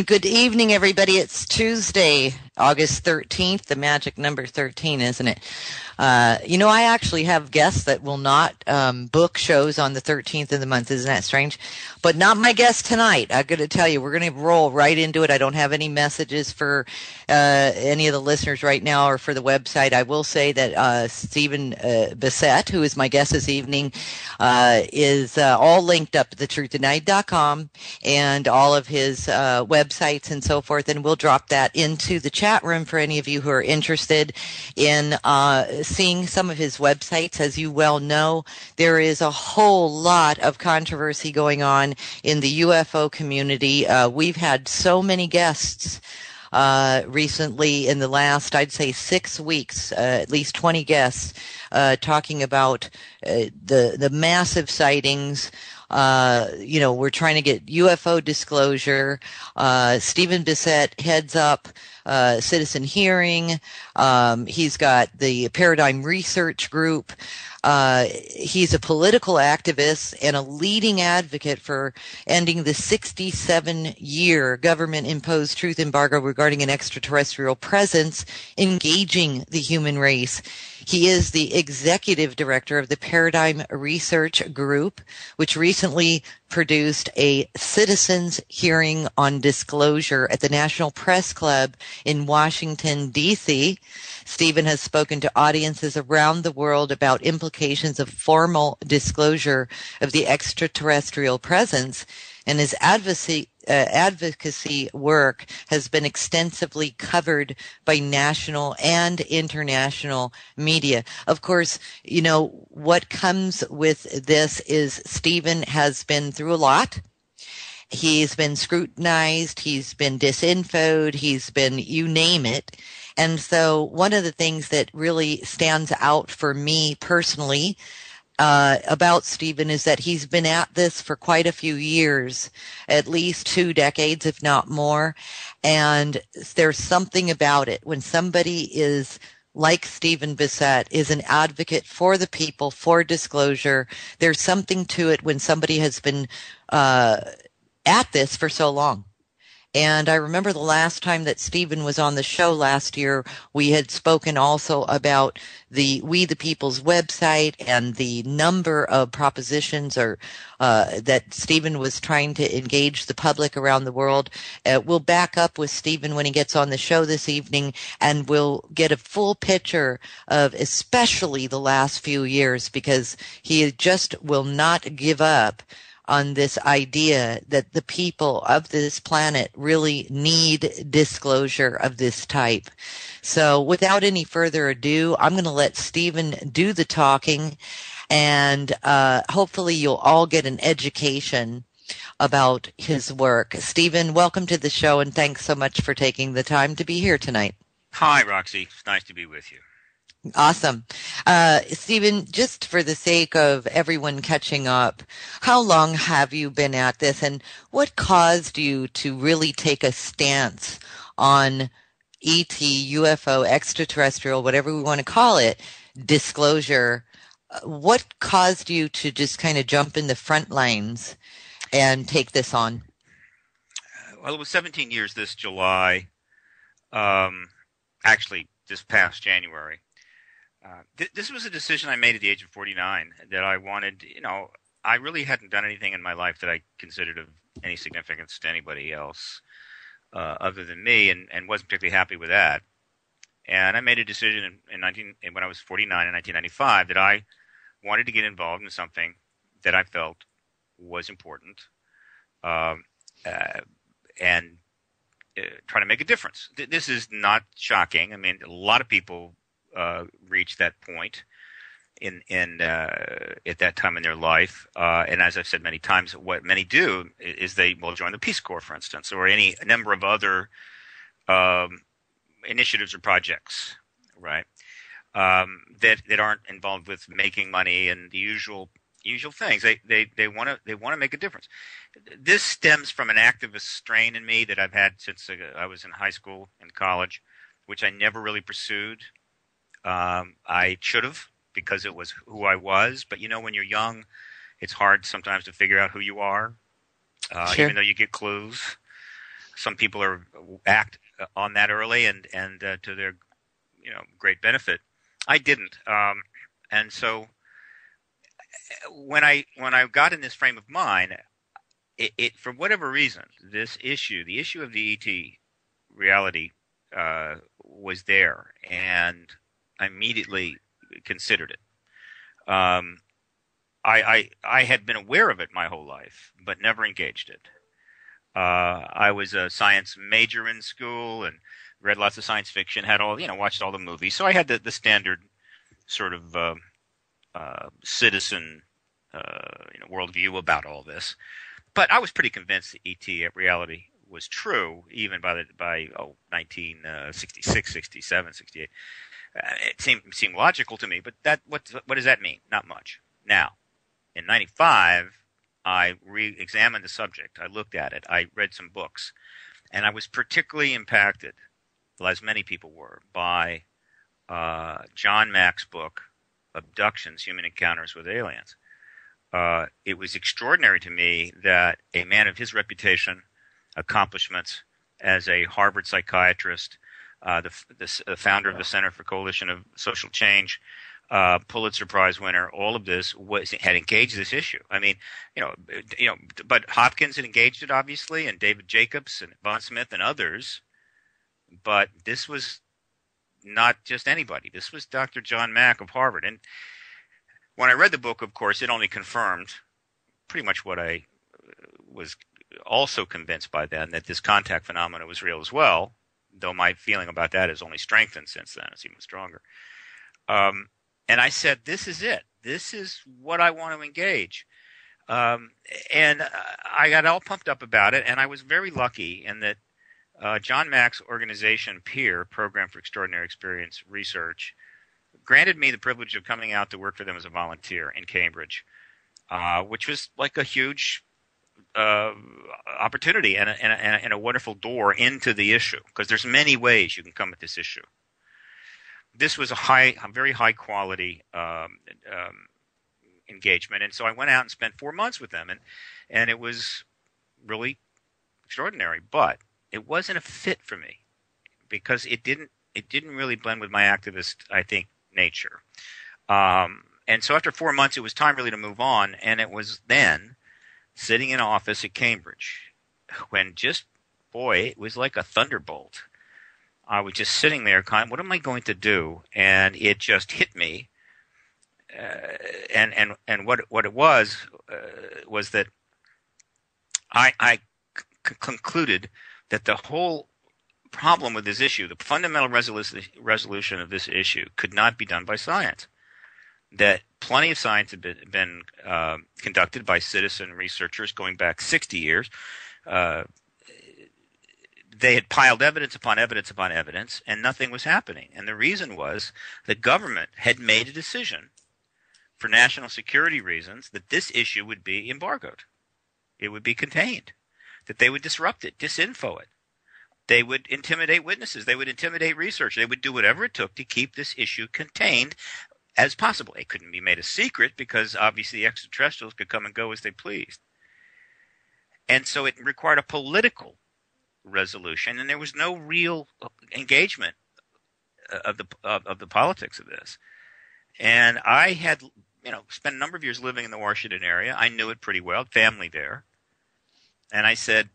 Good evening, everybody. It's Tuesday, August 13th, the magic number 13, isn't it? I actually have guests that will not book shows on the 13th of the month. Isn't that strange? But not my guest tonight. I'm going to tell you, we're going to roll right into it. I don't have any messages for any of the listeners right now or for the website. I will say that Stephen Bassett, who is my guest this evening, is all linked up at thetruthttonight.com and all of his websites and so forth. And we'll drop that into the chat room for any of you who are interested in seeing some of his websites. As you well know, there is a whole lot of controversy going on in the UFO community. We've had so many guests recently in the last, I'd say 6 weeks, at least 20 guests, talking about the massive sightings. We're trying to get UFO disclosure. Stephen Bassett heads up Citizen Hearing. He's got the Paradigm Research Group. He's a political activist and a leading advocate for ending the 67-year government-imposed truth embargo regarding an extraterrestrial presence engaging the human race. He is the executive director of the Paradigm Research Group, which recently produced a citizens hearing on disclosure at the National Press Club in Washington, D.C. Stephen has spoken to audiences around the world about implications of formal disclosure of the extraterrestrial presence, and his advocacy work has been extensively covered by national and international media. Of course, what comes with this is Stephen has been through a lot. He's been scrutinized, he's been disinfoed, he's been you name it. And so one of the things that really stands out for me personally about Stephen is that he's been at this for quite a few years, at least 2 decades, if not more. And there's something about it when somebody is like Stephen Bassett is an advocate for the people, for disclosure. There's something to it when somebody has been at this for so long. And I remember the last time that Stephen was on the show last year, we had spoken also about the We the People's website and the number of propositions that Stephen was trying to engage the public around the world. We'll back up with Stephen when he gets on the show this evening, and we'll get a full picture of especially the last few years, because he just will not give up on this idea that the people of this planet really need disclosure of this type. So without any further ado, I'm going to let Stephen do the talking, and hopefully you'll all get an education about his work. Stephen, welcome to the show, and thanks so much for taking the time to be here tonight. Hi, Roxy. It's nice to be with you. Awesome. Stephen, just for the sake of everyone catching up, how long have you been at this, and what caused you to really take a stance on ET, UFO, extraterrestrial, whatever we want to call it, disclosure? What caused you to just kind of jump in the front lines and take this on? Well, it was 17 years this July, actually this past January. This was a decision I made at the age of 49 that I wanted, I really hadn't done anything in my life that I considered of any significance to anybody else other than me, and wasn't particularly happy with that. And I made a decision when I was 49 in 1995 that I wanted to get involved in something that I felt was important and try to make a difference. This is not shocking. I mean, a lot of people reach that point at that time in their life, and as I've said many times, what many do is they will join the Peace Corps, for instance, or a number of other initiatives or projects, right? That aren't involved with making money and the usual things. They want to make a difference. This stems from an activist strain in me that I've had since I was in high school and college, which I never really pursued. I should have, because it was who I was. But when you're young, it's hard sometimes to figure out who you are, Sure. even though you get clues. some people act on that early and to their great benefit. I didn't, and so when I got in this frame of mind, it for whatever reason, the issue of the ET reality was there, and I immediately considered it. I had been aware of it my whole life, but never engaged it. I was a science major in school and read lots of science fiction, watched all the movies. So I had the standard sort of citizen worldview about all this. But I was pretty convinced that ET reality was true, even by 1966, 67, 68. It seemed logical to me, but what does that mean? Not much. Now, in 95, I re-examined the subject. I looked at it. I read some books. And I was particularly impacted, as many people were, by John Mack's book, Abductions, Human Encounters with Aliens. It was extraordinary to me that a man of his reputation, accomplishments as a Harvard psychiatrist, the founder of the Center for Coalition of Social Change, Pulitzer Prize winner, all of this had engaged this issue. I mean, but Hopkins had engaged it, obviously, and David Jacobs and Von Smith and others. But this was not just anybody. This was Dr. John Mack of Harvard. And when I read the book, of course, it only confirmed pretty much what I was also convinced by then, that this contact phenomena was real as well, though my feeling about that has only strengthened since then. It's even stronger. And I said, this is it. This is what I want to engage. And I got all pumped up about it, and I was very lucky in that John Mack's organization, PEER, Program for Extraordinary Experience Research, granted me the privilege of coming out to work for them as a volunteer in Cambridge, which was like a huge opportunity and a wonderful door into the issue, because there's many ways you can come at this issue. This was a very high quality engagement, and so I went out and spent 4 months with them, and it was really extraordinary. But it wasn't a fit for me because it didn't really blend with my activist, I think, nature. And so after 4 months, it was time really to move on, and it was then sitting in an office at Cambridge when it was like a thunderbolt. I was just sitting there, what am I going to do? And it just hit me. And what it was that I concluded that the whole problem with this issue, the fundamental resolution of this issue, could not be done by science. That plenty of science had been conducted by citizen researchers going back 60 years. They had piled evidence upon evidence upon evidence, and nothing was happening. And the reason was the government had made a decision for national security reasons that this issue would be embargoed. It would be contained, that they would disrupt it, disinfo it. They would intimidate witnesses. They would intimidate research. They would do whatever it took to keep this issue contained as possible. It couldn't be made a secret because obviously the extraterrestrials could come and go as they pleased. And so it required a political resolution, and there was no real engagement of the politics of this. And I had, spent a number of years living in the Washington area. I knew it pretty well, family there. And I said,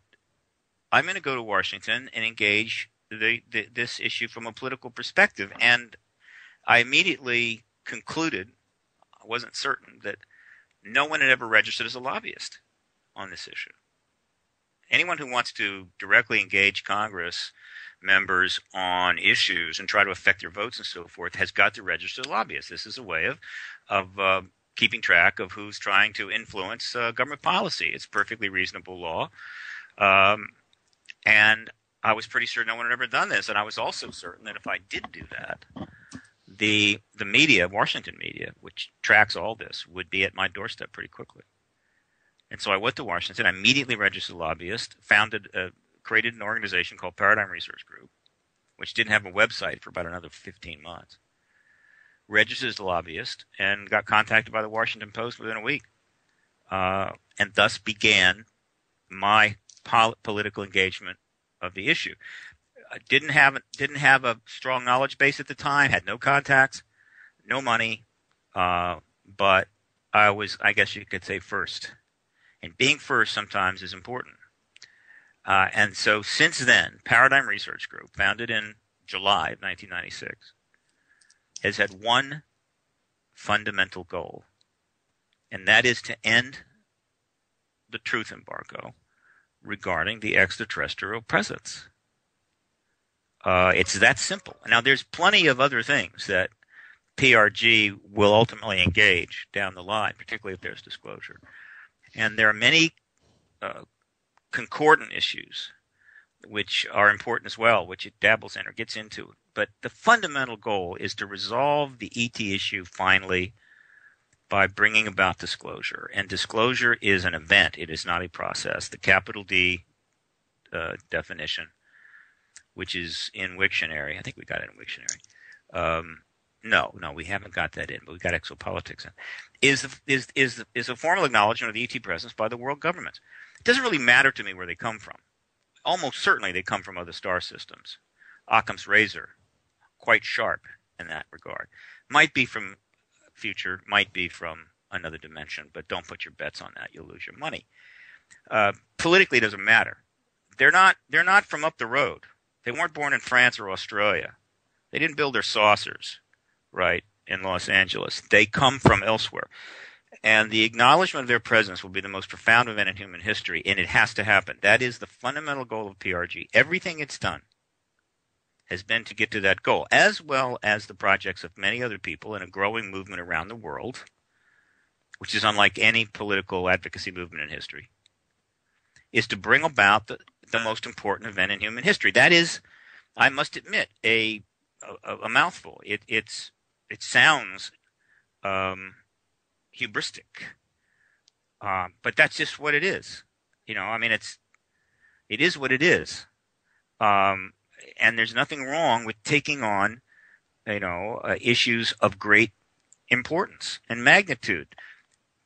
I'm going to go to Washington and engage this issue from a political perspective. And I immediately concluded, I wasn't certain, that no one had ever registered as a lobbyist on this issue. Anyone who wants to directly engage Congress members on issues and try to affect their votes and so forth has got to register as a lobbyist. This is a way of keeping track of who's trying to influence government policy. It's perfectly reasonable law. And I was pretty sure no one had ever done this. And I was also certain that if I did do that, the media, Washington media, which tracks all this, would be at my doorstep pretty quickly. And so I went to Washington. I immediately registered as a lobbyist, created an organization called Paradigm Research Group, which didn't have a website for about another 15 months. Registered as a lobbyist and got contacted by the Washington Post within a week. And thus began my political engagement of the issue. Didn't have a strong knowledge base at the time, had no contacts, no money, but I was, I guess you could say, first. And being first sometimes is important. And so since then, Paradigm Research Group, founded in July of 1996, has had one fundamental goal, and that is to end the truth embargo regarding the extraterrestrial presence. It's that simple. Now, there's plenty of other things that PRG will ultimately engage down the line, particularly if there's disclosure. And there are many concordant issues which are important as well, which it dabbles in or gets into. But the fundamental goal is to resolve the ET issue finally by bringing about disclosure. And disclosure is an event. It is not a process. The capital D definition, which is in Wiktionary. I think we got it in Wiktionary. No, we haven't got that in, but we got exopolitics in. Is a formal acknowledgement of the ET presence by the world governments. It doesn't really matter to me where they come from. Almost certainly they come from other star systems. Occam's razor, quite sharp in that regard. Might be from future, might be from another dimension, but don't put your bets on that. You'll lose your money. Politically, it doesn't matter. They're not from up the road. They weren't born in France or Australia. They didn't build their saucers, right, in Los Angeles. They come from elsewhere. And the acknowledgement of their presence will be the most profound event in human history, and it has to happen. That is the fundamental goal of PRG. Everything it's done has been to get to that goal, as well as the projects of many other people in a growing movement around the world, which is unlike any political advocacy movement in history, is to bring about the most important event in human history. That is, I must admit, a mouthful. It sounds hubristic, but that's just what it is. I mean, it is what it is, and there's nothing wrong with taking on, issues of great importance and magnitude.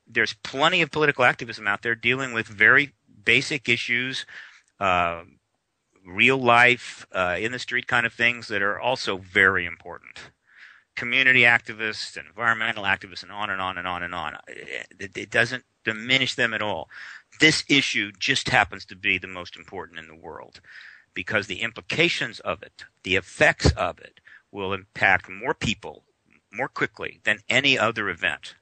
There's plenty of political activism out there dealing with very basic issues, real life, in the street kind of things that are also very important. Community activists and environmental activists and on and on and on and on. It doesn't diminish them at all. This issue just happens to be the most important in the world because the implications of it, the effects of it, will impact more people more quickly than any other event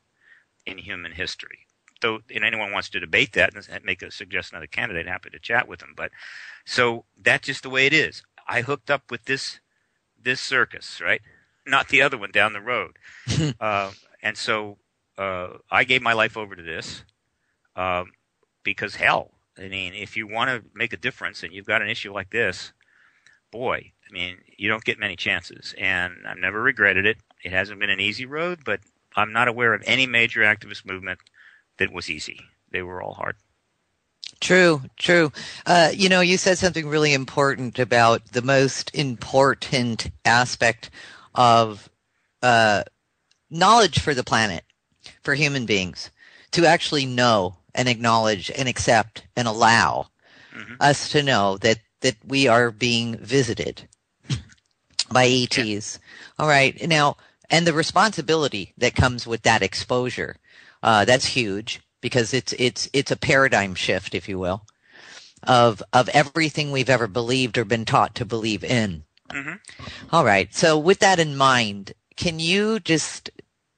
in human history. Though, and anyone wants to debate that and make a suggestion of the candidate, happy to chat with them. But so that's just the way it is. I hooked up with this circus, right? Not the other one down the road. And so I gave my life over to this because, hell, I mean, if you want to make a difference and you've got an issue like this, boy, I mean, you don't get many chances. And I've never regretted it. It hasn't been an easy road, but I'm not aware of any major activist movement that was easy. They were all hard. True. You said something really important about the most important aspect of knowledge for the planet, for human beings, to actually know and acknowledge and accept and allow us to know that we are being visited by ETs. Yeah. All right. Now, and the responsibility that comes with that exposure, that's huge because it's a paradigm shift, if you will, of everything we've ever believed or been taught to believe in. All right. So with that in mind, can you just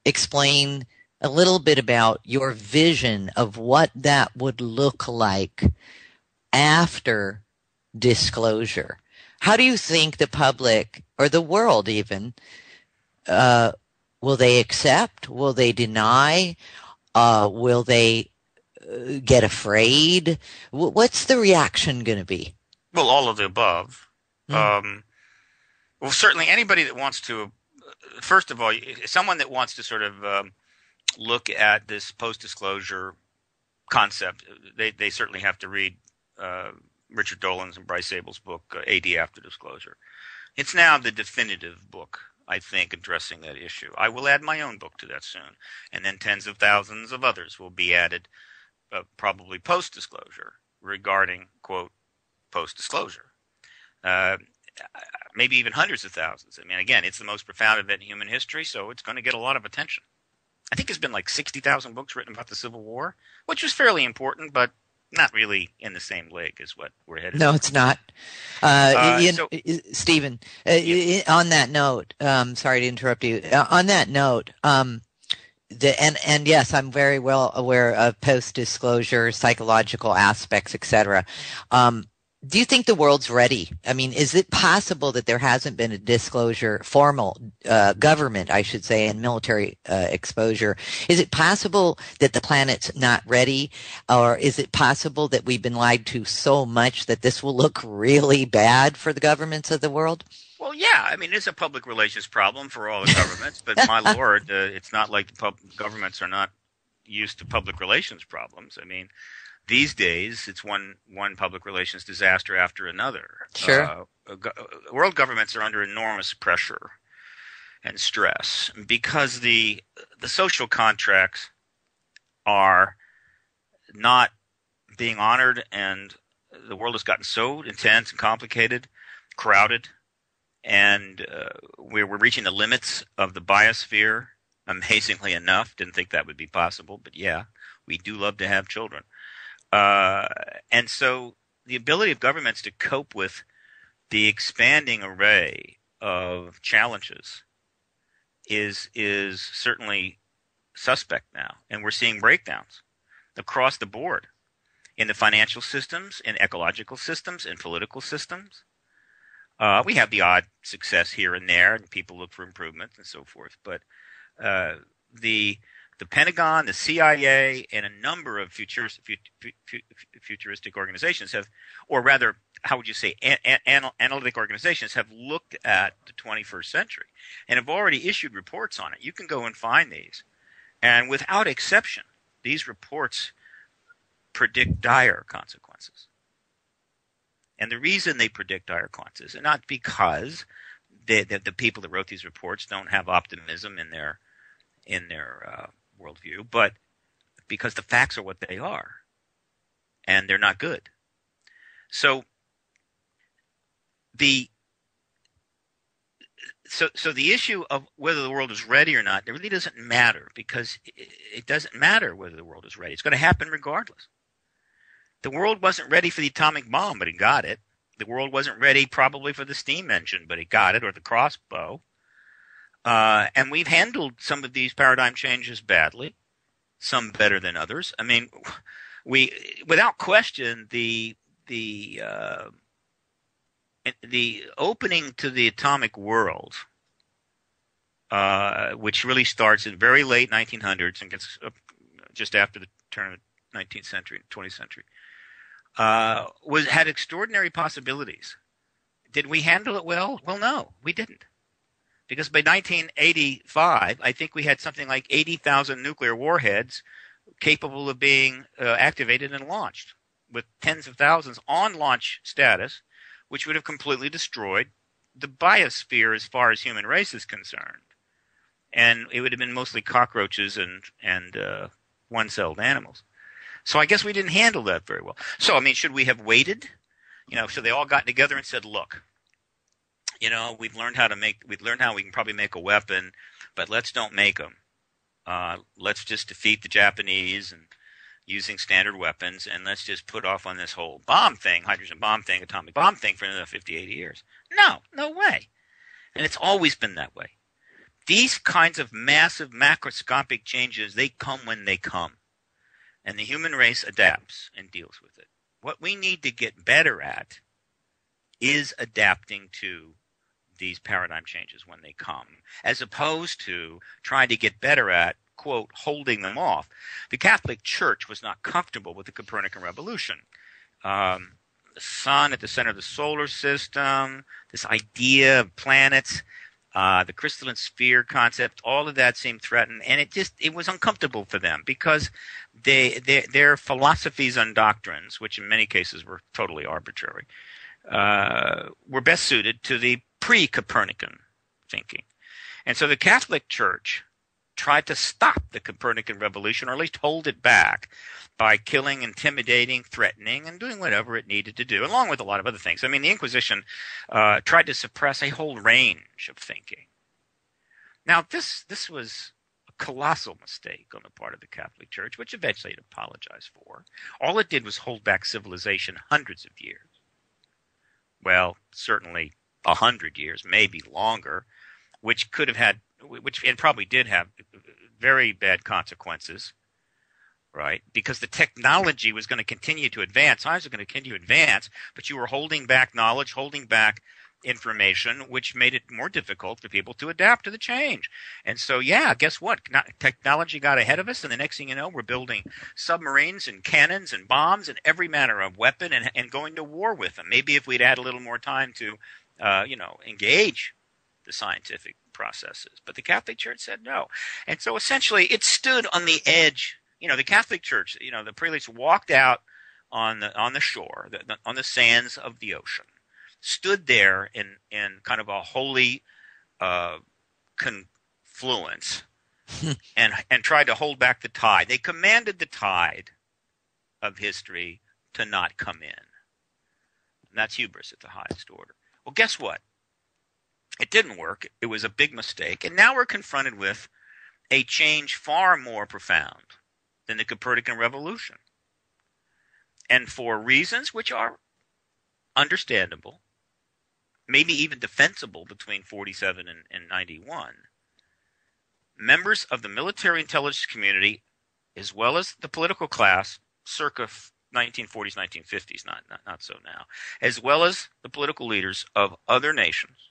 explain a little bit about your vision of what that would look like after disclosure? How do you think the public or the world even, will they accept? Will they deny? Will they get afraid? What's the reaction going to be? Well, all of the above. Well, certainly anybody that wants to, first of all, someone that wants to sort of look at this post-disclosure concept, they certainly have to read Richard Dolan's and Bryce Sable's book, AD After Disclosure. It's now the definitive book, I think, addressing that issue. I will add my own book to that soon, and then tens of thousands of others will be added, probably post-disclosure, regarding, quote, post-disclosure. maybe even hundreds of thousands. I mean, again, it's the most profound event in human history, so it's going to get a lot of attention. I think there's been like 60,000 books written about the Civil War, which was fairly important, but not really in the same league as what we're headed. No, it's not. Stephen, on that note, sorry to interrupt you. On that note, and yes, I'm very well aware of post-disclosure, psychological aspects, etc. Do you think the world's ready? I mean, is it possible that there hasn't been a disclosure, formal government, I should say, and military exposure? Is it possible that the planet's not ready? Or is it possible that we've been lied to so much that this will look really bad for the governments of the world? Well, yeah. I mean, it's a public relations problem for all the governments, but my lord, it's not like governments are not used to public relations problems. I mean, these days, it's one public relations disaster after another. Sure. World governments are under enormous pressure and stress because the social contracts are not being honored, and the world has gotten so intense and complicated, crowded, and we're reaching the limits of the biosphere. Amazingly enough, didn't think that would be possible, but yeah, we do love to have children. And so the ability of governments to cope with the expanding array of challenges is certainly suspect now. And we're seeing breakdowns across the board in the financial systems, in ecological systems, in political systems. We have the odd success here and there, and people look for improvements and so forth. But the Pentagon, the CIA, and a number of futuristic organizations have, or rather, how would you say, analytic organizations have looked at the 21st century and have already issued reports on it. You can go and find these. And without exception, these reports predict dire consequences. And the reason they predict dire consequences is not because the people that wrote these reports don't have optimism in their worldview, but because the facts are what they are, and they're not good. So the issue of whether the world is ready or not, it really doesn't matter, because it doesn't matter whether the world is ready. It's going to happen regardless. The world wasn't ready for the atomic bomb, but it got it. The world wasn't ready probably for the steam engine, but it got it, or the crossbow. And we've handled some of these paradigm changes badly, some better than others. I mean, without question, the opening to the atomic world, which really starts in very late 1900s and gets just after the turn of the 19th century, 20th century, had extraordinary possibilities. Did we handle it well? Well, no, we didn't. Because by 1985, I think we had something like 80,000 nuclear warheads capable of being activated and launched, with tens of thousands on launch status, which would have completely destroyed the biosphere as far as human race is concerned. And it would have been mostly cockroaches and one-celled animals. So I guess we didn't handle that very well. So, I mean, should we have waited? So they all got together and said, look, we've learned how we can probably make a weapon, but let's don't make them. Let's just defeat the Japanese and using standard weapons, and let's just put off on this whole bomb thing, hydrogen bomb thing, atomic bomb thing for another 50, 80 years. No way. And it's always been that way. These kinds of massive macroscopic changes, they come when they come. And the human race adapts and deals with it. What we need to get better at is adapting to these paradigm changes when they come, as opposed to trying to get better at, quote, holding them off. The Catholic Church was not comfortable with the Copernican revolution. The sun at the center of the solar system, this idea of planets, the crystalline sphere concept, all of that seemed threatened, and it was uncomfortable for them because their philosophies and doctrines, which in many cases were totally arbitrary, were best suited to the pre-Copernican thinking. And so the Catholic Church tried to stop the Copernican revolution, or at least hold it back by killing, intimidating, threatening, and doing whatever it needed to do, along with a lot of other things. I mean, the Inquisition tried to suppress a whole range of thinking. Now, this was a colossal mistake on the part of the Catholic Church, which eventually it apologized for. All it did was hold back civilization hundreds of years. Well, certainly 100 years, maybe longer, which could have had, which and probably did have very bad consequences, right? Because the technology was going to continue to advance, science was going to continue to advance, but you were holding back knowledge, holding back information, which made it more difficult for people to adapt to the change. And so, yeah, guess what? Technology got ahead of us, and the next thing you know, we're building submarines and cannons and bombs and every manner of weapon and going to war with them. Maybe if we'd had a little more time to, engage the scientific processes. But the Catholic Church said no. And so essentially it stood on the edge. The Catholic Church, the prelates walked out on the shore, on the sands of the ocean, stood there in kind of a holy confluence and tried to hold back the tide. They commanded the tide of history to not come in. And that's hubris at the highest order. Well, guess what? It didn't work. It was a big mistake. And now we're confronted with a change far more profound than the Copernican revolution. And for reasons which are understandable, maybe even defensible between 47 and 91, members of the military intelligence community, as well as the political class, circa 1940s, 1950s, not so now, as well as the political leaders of other nations,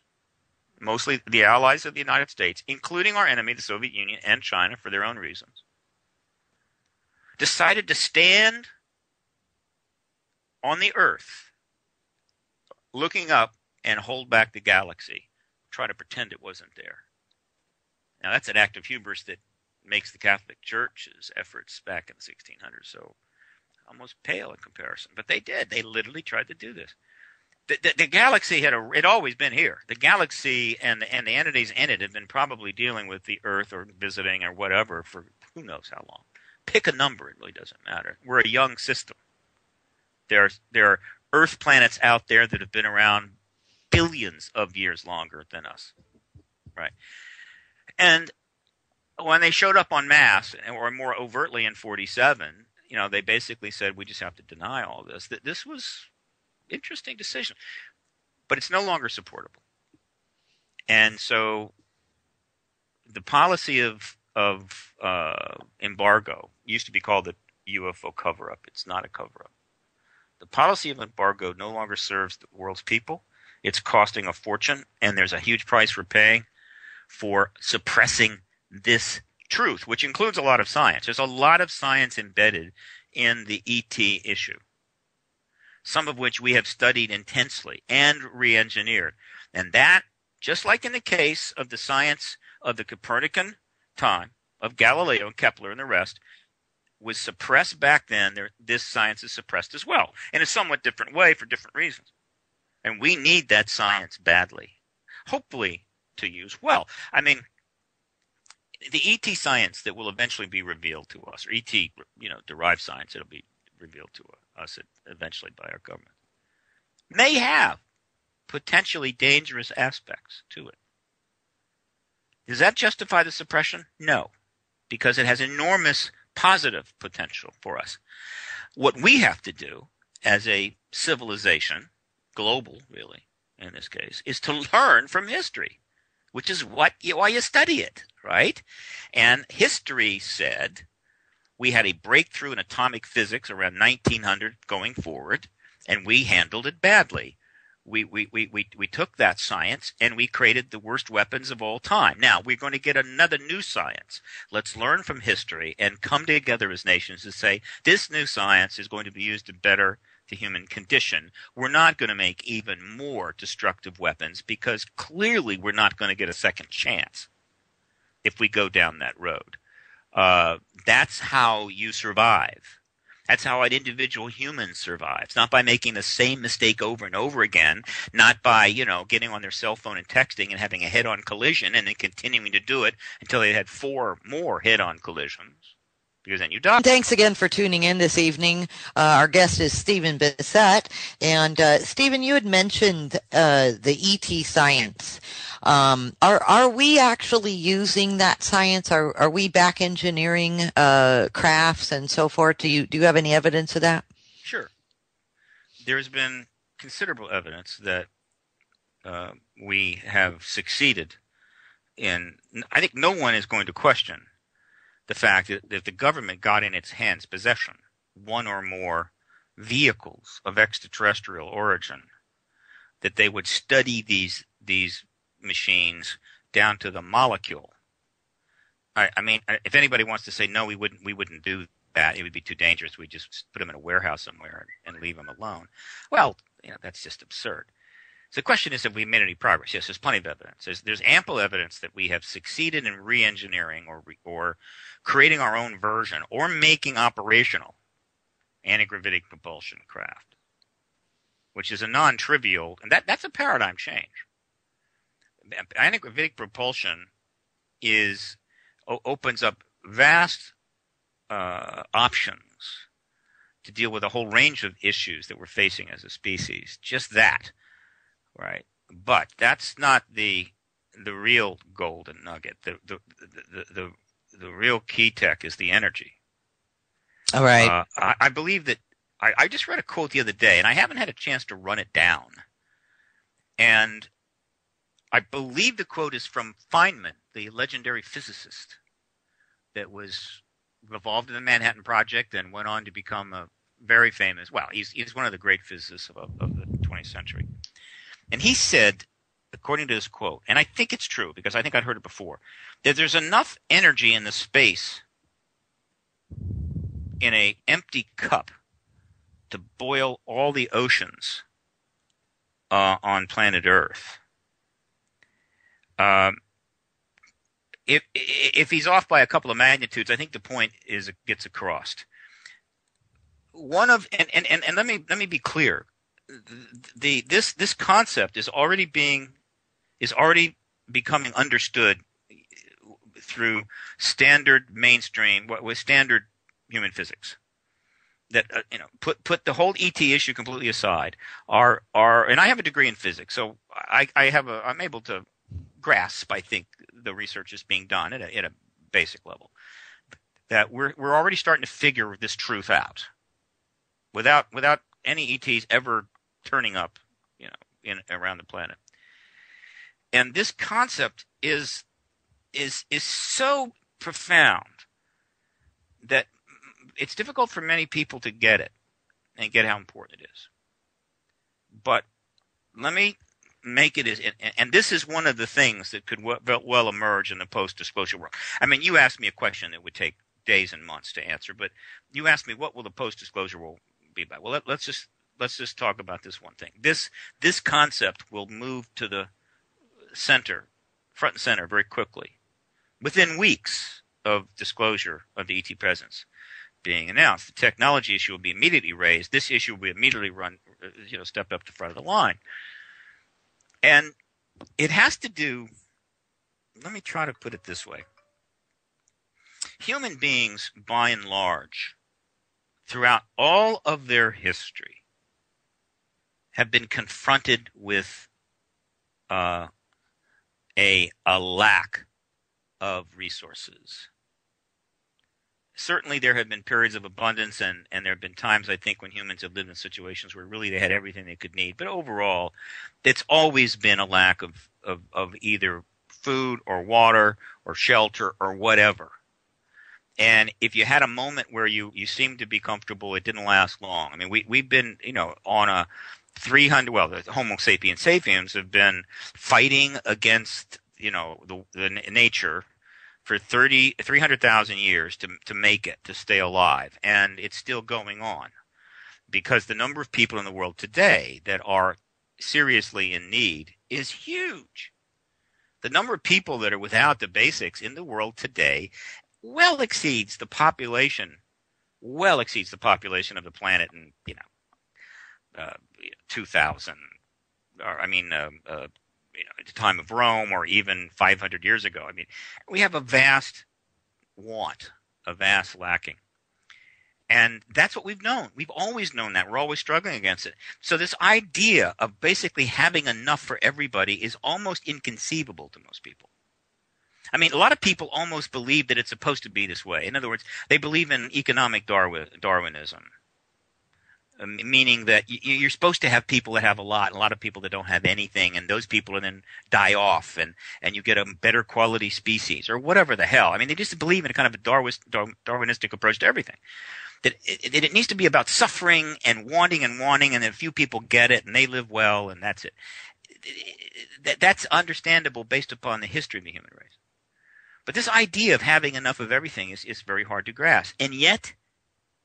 mostly the allies of the United States, including our enemy, the Soviet Union and China, for their own reasons, decided to stand on the earth, looking up and hold back the galaxy, try to pretend it wasn't there. Now, that's an act of hubris that makes the Catholic Church's efforts back in the 1600s so almost pale in comparison. But they did. They literally tried to do this. The galaxy it always been here. The galaxy and the entities in it have been probably dealing with the Earth or visiting or whatever for who knows how long. Pick a number. It really doesn't matter. We're a young system. There are Earth planets out there that have been around billions of years longer than us, right? And when they showed up en masse, or more overtly in 47, they basically said, we just have to deny all this. This was an interesting decision, but it's no longer supportable. And so the policy of embargo used to be called the UFO cover-up. It's not a cover-up. The policy of embargo no longer serves the world's people. It's costing a fortune, and there's a huge price we're paying for suppressing this truth, which includes a lot of science. There's a lot of science embedded in the ET issue, some of which we have studied intensely and re-engineered. And that, just like in the case of the science of the Copernican time, of Galileo and Kepler and the rest, was suppressed back then. This science is suppressed as well, in a somewhat different way for different reasons. And we need that science badly, hopefully to use well. I mean, the ET science that will eventually be revealed to us, or ET, derived science that'll be revealed to us eventually by our government, may have potentially dangerous aspects to it. Does that justify the suppression? No, because it has enormous positive potential for us. What we have to do as a civilization, global really in this case, is to learn from history, which is why you study it, right? And history said we had a breakthrough in atomic physics around 1900 going forward, and we handled it badly. We took that science and we created the worst weapons of all time. Now, we're going to get another new science. Let's learn from history and come together as nations to say this new science is going to be used to better the human condition. We're not going to make even more destructive weapons because clearly we're not going to get a second chance if we go down that road. That's how you survive. That's how an individual human survives, not by making the same mistake over and over again, not by, getting on their cell phone and texting and having a head-on collision and then continuing to do it until they had 4 more head-on collisions, because then you die. Thanks again for tuning in this evening. Our guest is Stephen Bassett. And Stephen, you had mentioned the ET science. Are we actually using that science? Are we back engineering crafts and so forth? Do you have any evidence of that? Sure. There's been considerable evidence that we have succeeded in. I think no one is going to question the fact that if the government got in its hands possession one or more vehicles of extraterrestrial origin, that they would study these machines down to the molecule. I mean, if anybody wants to say no, we wouldn't do that. It would be too dangerous. We'd just put them in a warehouse somewhere and leave them alone. Well, that's just absurd. So the question is, have we made any progress? Yes, there's plenty of evidence. There's ample evidence that we have succeeded in re-engineering or creating our own version or making operational anti-gravitic propulsion craft, which is a non-trivial, and that's a paradigm change. Anti-gravitic propulsion opens up vast options to deal with a whole range of issues that we're facing as a species. Just that. Right, but that's not the real golden nugget. The real key tech is the energy. All right. I believe that I just read a quote the other day, and I haven't had a chance to run it down. And I believe the quote is from Feynman, the legendary physicist that was involved in the Manhattan Project and went on to become a very famous. Well, he's one of the great physicists of the 20th century. And he said, according to this quote, and I think it's true because I think I'd heard it before, that there's enough energy in the space in an empty cup to boil all the oceans on planet Earth. If he's off by a couple of magnitudes, I think the point gets across. And let me be clear. This concept is already becoming understood through standard mainstream with standard human physics. That put the whole ET issue completely aside. And I have a degree in physics, so I'm able to grasp, I think, the research is being done at a basic level. That we're already starting to figure this truth out without any ETs ever turning up, around the planet. And this concept is so profound that it's difficult for many people to get it and get how important it is. But let me make it and this is one of the things that could well emerge in the post-disclosure world. I mean, you asked me a question that would take days and months to answer, but you asked me, what will the post-disclosure world be about? Well, let's just talk about this one thing. This concept will move to the front and center very quickly, within weeks of disclosure of the ET presence being announced. The technology issue will be immediately raised. This issue will be immediately stepped up to the front of the line. And it has to do, let me try to put it this way. Human beings, by and large, throughout all of their history, have been confronted with a lack of resources. Certainly there have been periods of abundance, and there have been times, I think, when humans have lived in situations where really they had everything they could need. But overall, it's always been a lack of either food or water or shelter or whatever. And if you had a moment where you seemed to be comfortable, it didn't last long. I mean, we've been, on a 300, well, the Homo sapiens sapiens have been fighting against, the nature for 300,000 years to make it, to stay alive. And it's still going on because the number of people in the world today that are seriously in need is huge. The number of people that are without the basics in the world today well exceeds the population well exceeds the population of the planet in 2000, or at the time of Rome, or even 500 years ago. I mean, we have a vast want, a vast lacking. And that's what we've known. We've always known that. We're always struggling against it. So this idea of basically having enough for everybody is almost inconceivable to most people. I mean, a lot of people almost believe that it's supposed to be this way. In other words, they believe in economic Darwinism, meaning that you're supposed to have people that have a lot of people that don't have anything, and those people then die off, and you get a better quality species, or whatever the hell. I mean, they just believe in a kind of a Darwinistic approach to everything. That it needs to be about suffering and wanting, and then a few people get it, and they live well, and that's it. That's understandable based upon the history of the human race. But this idea of having enough of everything is very hard to grasp. And yet,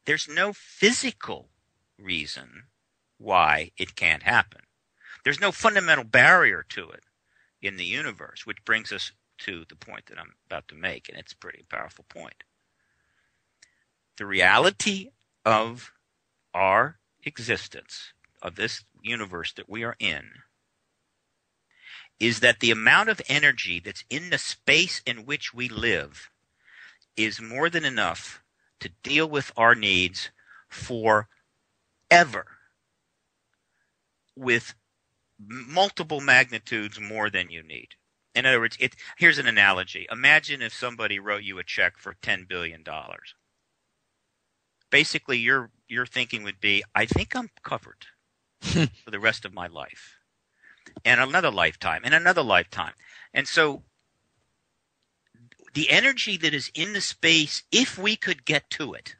there's no physical reason why it can't happen. There's no fundamental barrier to it in the universe, which brings us to the point that I'm about to make, and it's a pretty powerful point. The reality of our existence, of this universe that we are in, is that the amount of energy that's in the space in which we live is more than enough to deal with our needs forever, with multiple magnitudes more than you need. In other words, here's an analogy. Imagine if somebody wrote you a check for $10 billion. Basically, your thinking would be, I think I'm covered for the rest of my life. And another lifetime, and another lifetime. And so the energy that is in the space, if we could get to it,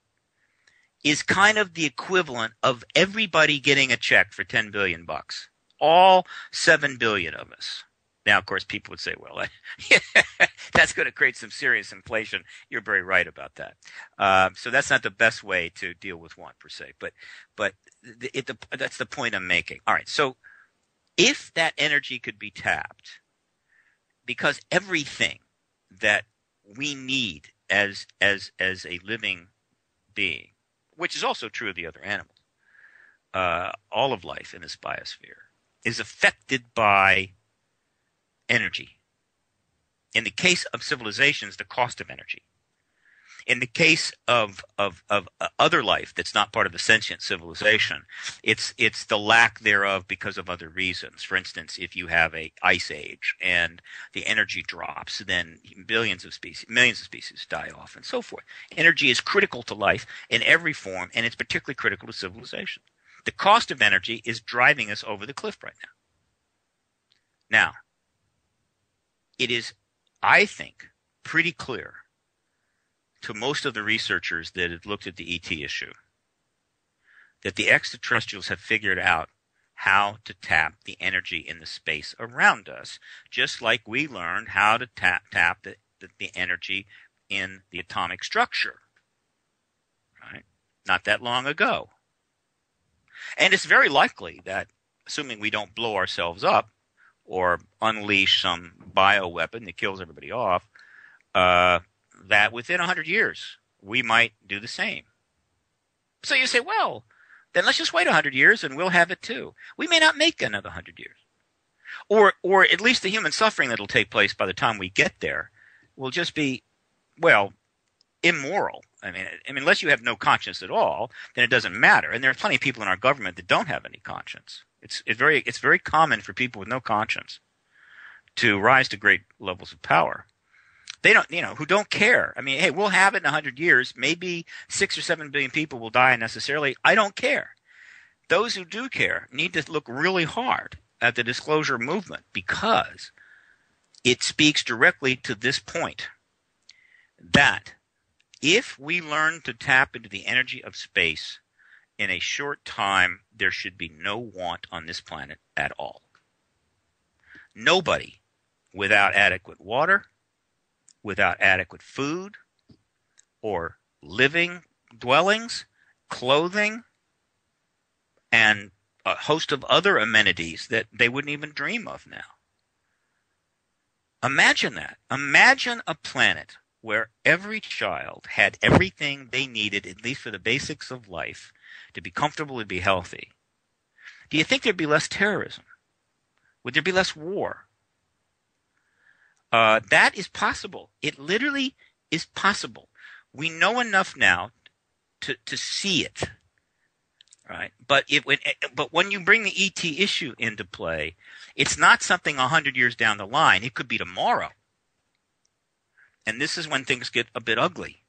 is kind of the equivalent of everybody getting a check for $10 billion. All 7 billion of us. Now, of course, people would say, well, that's going to create some serious inflation. You're very right about that. So that's not the best way to deal with want, per se. But that's the point I'm making. All right, so if that energy could be tapped, because everything that we need as a living being, which is also true of the other animals, all of life in this biosphere, is affected by energy. In the case of civilizations, the cost of energy. In the case of other life that's not part of the sentient civilization, it's the lack thereof because of other reasons. For instance, if you have a ice age and the energy drops, then millions of species die off, and so forth. Energy is critical to life in every form, and it's particularly critical to civilization. The cost of energy is driving us over the cliff right now. Now, it is, I think, pretty clear to most of the researchers that have looked at the ET issue that the extraterrestrials have figured out how to tap the energy in the space around us, just like we learned how to tap the energy in the atomic structure, right? Not that long ago. And it's very likely that, assuming we don't blow ourselves up or unleash some bioweapon that kills everybody off, that within 100 years, we might do the same. So you say, well, then let's just wait 100 years and we'll have it too. We may not make another 100 years. Or at least the human suffering that will take place by the time we get there will just be, well, immoral. I mean, unless you have no conscience at all, then it doesn't matter. And there are plenty of people in our government that don't have any conscience. It's very common for people with no conscience to rise to great levels of power. They don't, who don't care. I mean, hey, we'll have it in 100 years. Maybe 6 or 7 billion people will die unnecessarily. I don't care. Those who do care need to look really hard at the disclosure movement, because it speaks directly to this point, that if we learn to tap into the energy of space in a short time, there should be no want on this planet at all. Nobody without adequate water, without adequate food or living dwellings, clothing, and a host of other amenities that they wouldn't even dream of now. Imagine that. Imagine a planet where every child had everything they needed, at least for the basics of life, to be comfortable and be healthy, do you think there'd be less terrorism? Would there be less war? That is possible. It literally is possible. We know enough now to see it, right? But when you bring the ET issue into play, it's not something 100 years down the line. It could be tomorrow. And this is when things get a bit ugly.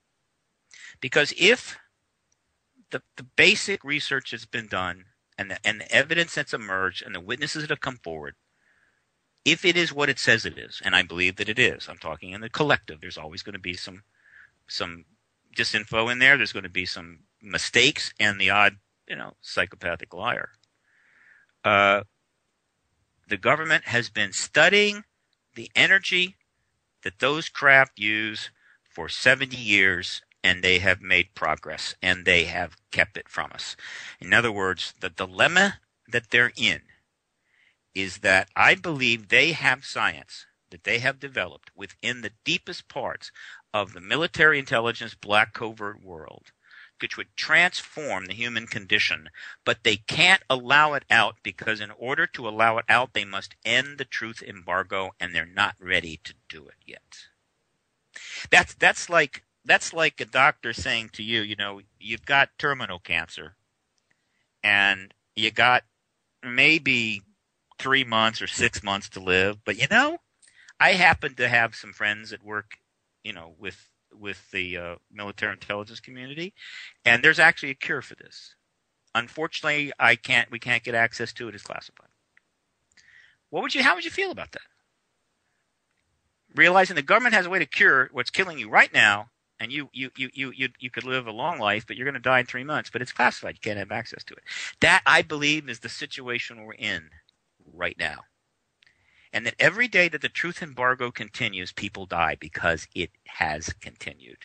Because if the basic research has been done and the evidence that's emerged and the witnesses that have come forward, if it is what it says it is, and I believe that it is, I'm talking in the collective, there's always going to be some disinfo in there, there's going to be some mistakes and the odd, psychopathic liar. The government has been studying the energy that those craft use for 70 years, and they have made progress, and they have kept it from us. In other words, the dilemma that they're in is that I believe they have science that they have developed within the deepest parts of the military intelligence black covert world, which would transform the human condition, but they can't allow it out because in order to allow it out, they must end the truth embargo, and they're not ready to do it yet. That's like a doctor saying to you, you've got terminal cancer, and you got maybe 3 months or 6 months to live, but I happen to have some friends that work, with the military intelligence community, and there's actually a cure for this. Unfortunately, we can't get access to it. It's classified. How would you feel about that? Realizing the government has a way to cure what's killing you right now, and you could live a long life, but you're going to die in 3 months, but it's classified. You can't have access to it. That, I believe, is the situation we're in right now. And that every day that the truth embargo continues, people die because it has continued.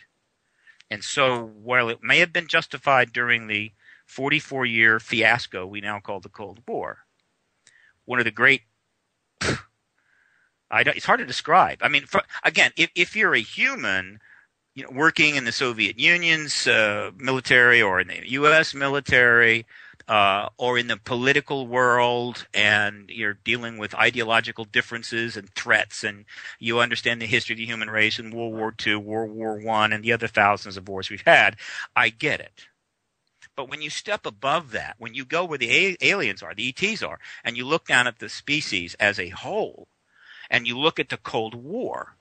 And so while it may have been justified during the 44-year fiasco we now call the Cold War, one of the great it's hard to describe. I mean, again, if you're a human working in the Soviet Union's military or in the U.S. military, or in the political world, and you're dealing with ideological differences and threats, and you understand the history of the human race and World War II, World War I, and the other thousands of wars we've had, I get it. But when you step above that, when you go where the aliens are, the ETs are, and you look down at the species as a whole, and you look at the Cold War,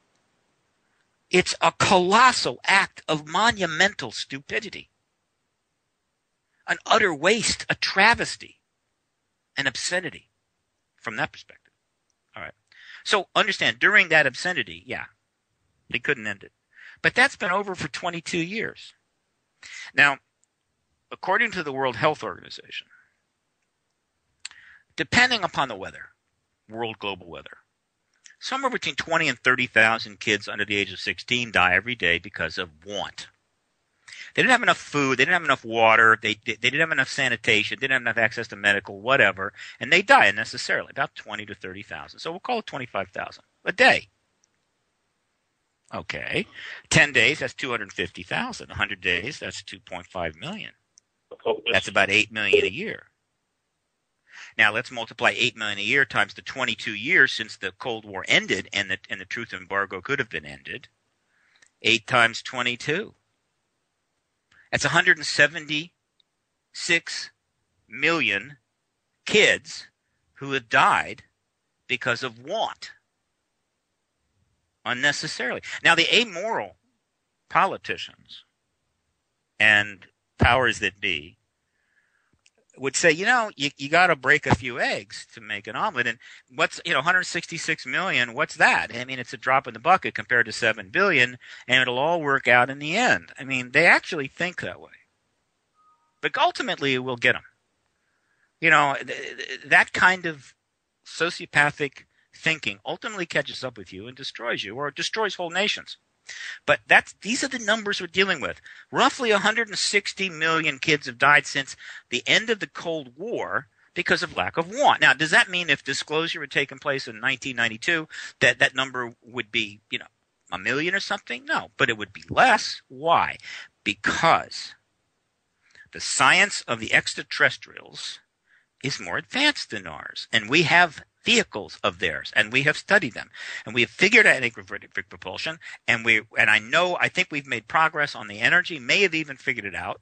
it's a colossal act of monumental stupidity. An utter waste, a travesty, an obscenity from that perspective. All right. So understand, during that obscenity, they couldn't end it. But that's been over for 22 years. Now, according to the World Health Organization, depending upon the weather, world global weather, somewhere between 20 and 30,000 kids under the age of 16 die every day because of want. They didn't have enough food. They didn't have enough water. They didn't have enough sanitation. Didn't have enough access to medical, whatever. And they die unnecessarily, about 20 to 30,000. So we'll call it 25,000 a day. Okay. 10 days, that's 250,000. 100 days, that's 2.5 million. That's about 8 million a year. Now let's multiply 8 million a year times the 22 years since the Cold War ended and the truth embargo could have been ended. 8 times 22. That's 176 million kids who have died because of want unnecessarily. Now, the amoral politicians and powers that be would say, you got to break a few eggs to make an omelet. And what's, 166 million, what's that? I mean, it's a drop in the bucket compared to 7 billion, and it'll all work out in the end. I mean, they actually think that way. But ultimately, it will get them. That kind of sociopathic thinking ultimately catches up with you and destroys you, or destroys whole nations. But these are the numbers we're dealing with. Roughly 160 million kids have died since the end of the Cold War because of lack of want. Now, does that mean if disclosure had taken place in 1992 that number would be, a million or something? No, but it would be less. Why? Because the science of the extraterrestrials is more advanced than ours, and we have vehicles of theirs, and we have studied them, and we have figured out antigravitic propulsion, and I think we've made progress on the energy, may have even figured it out,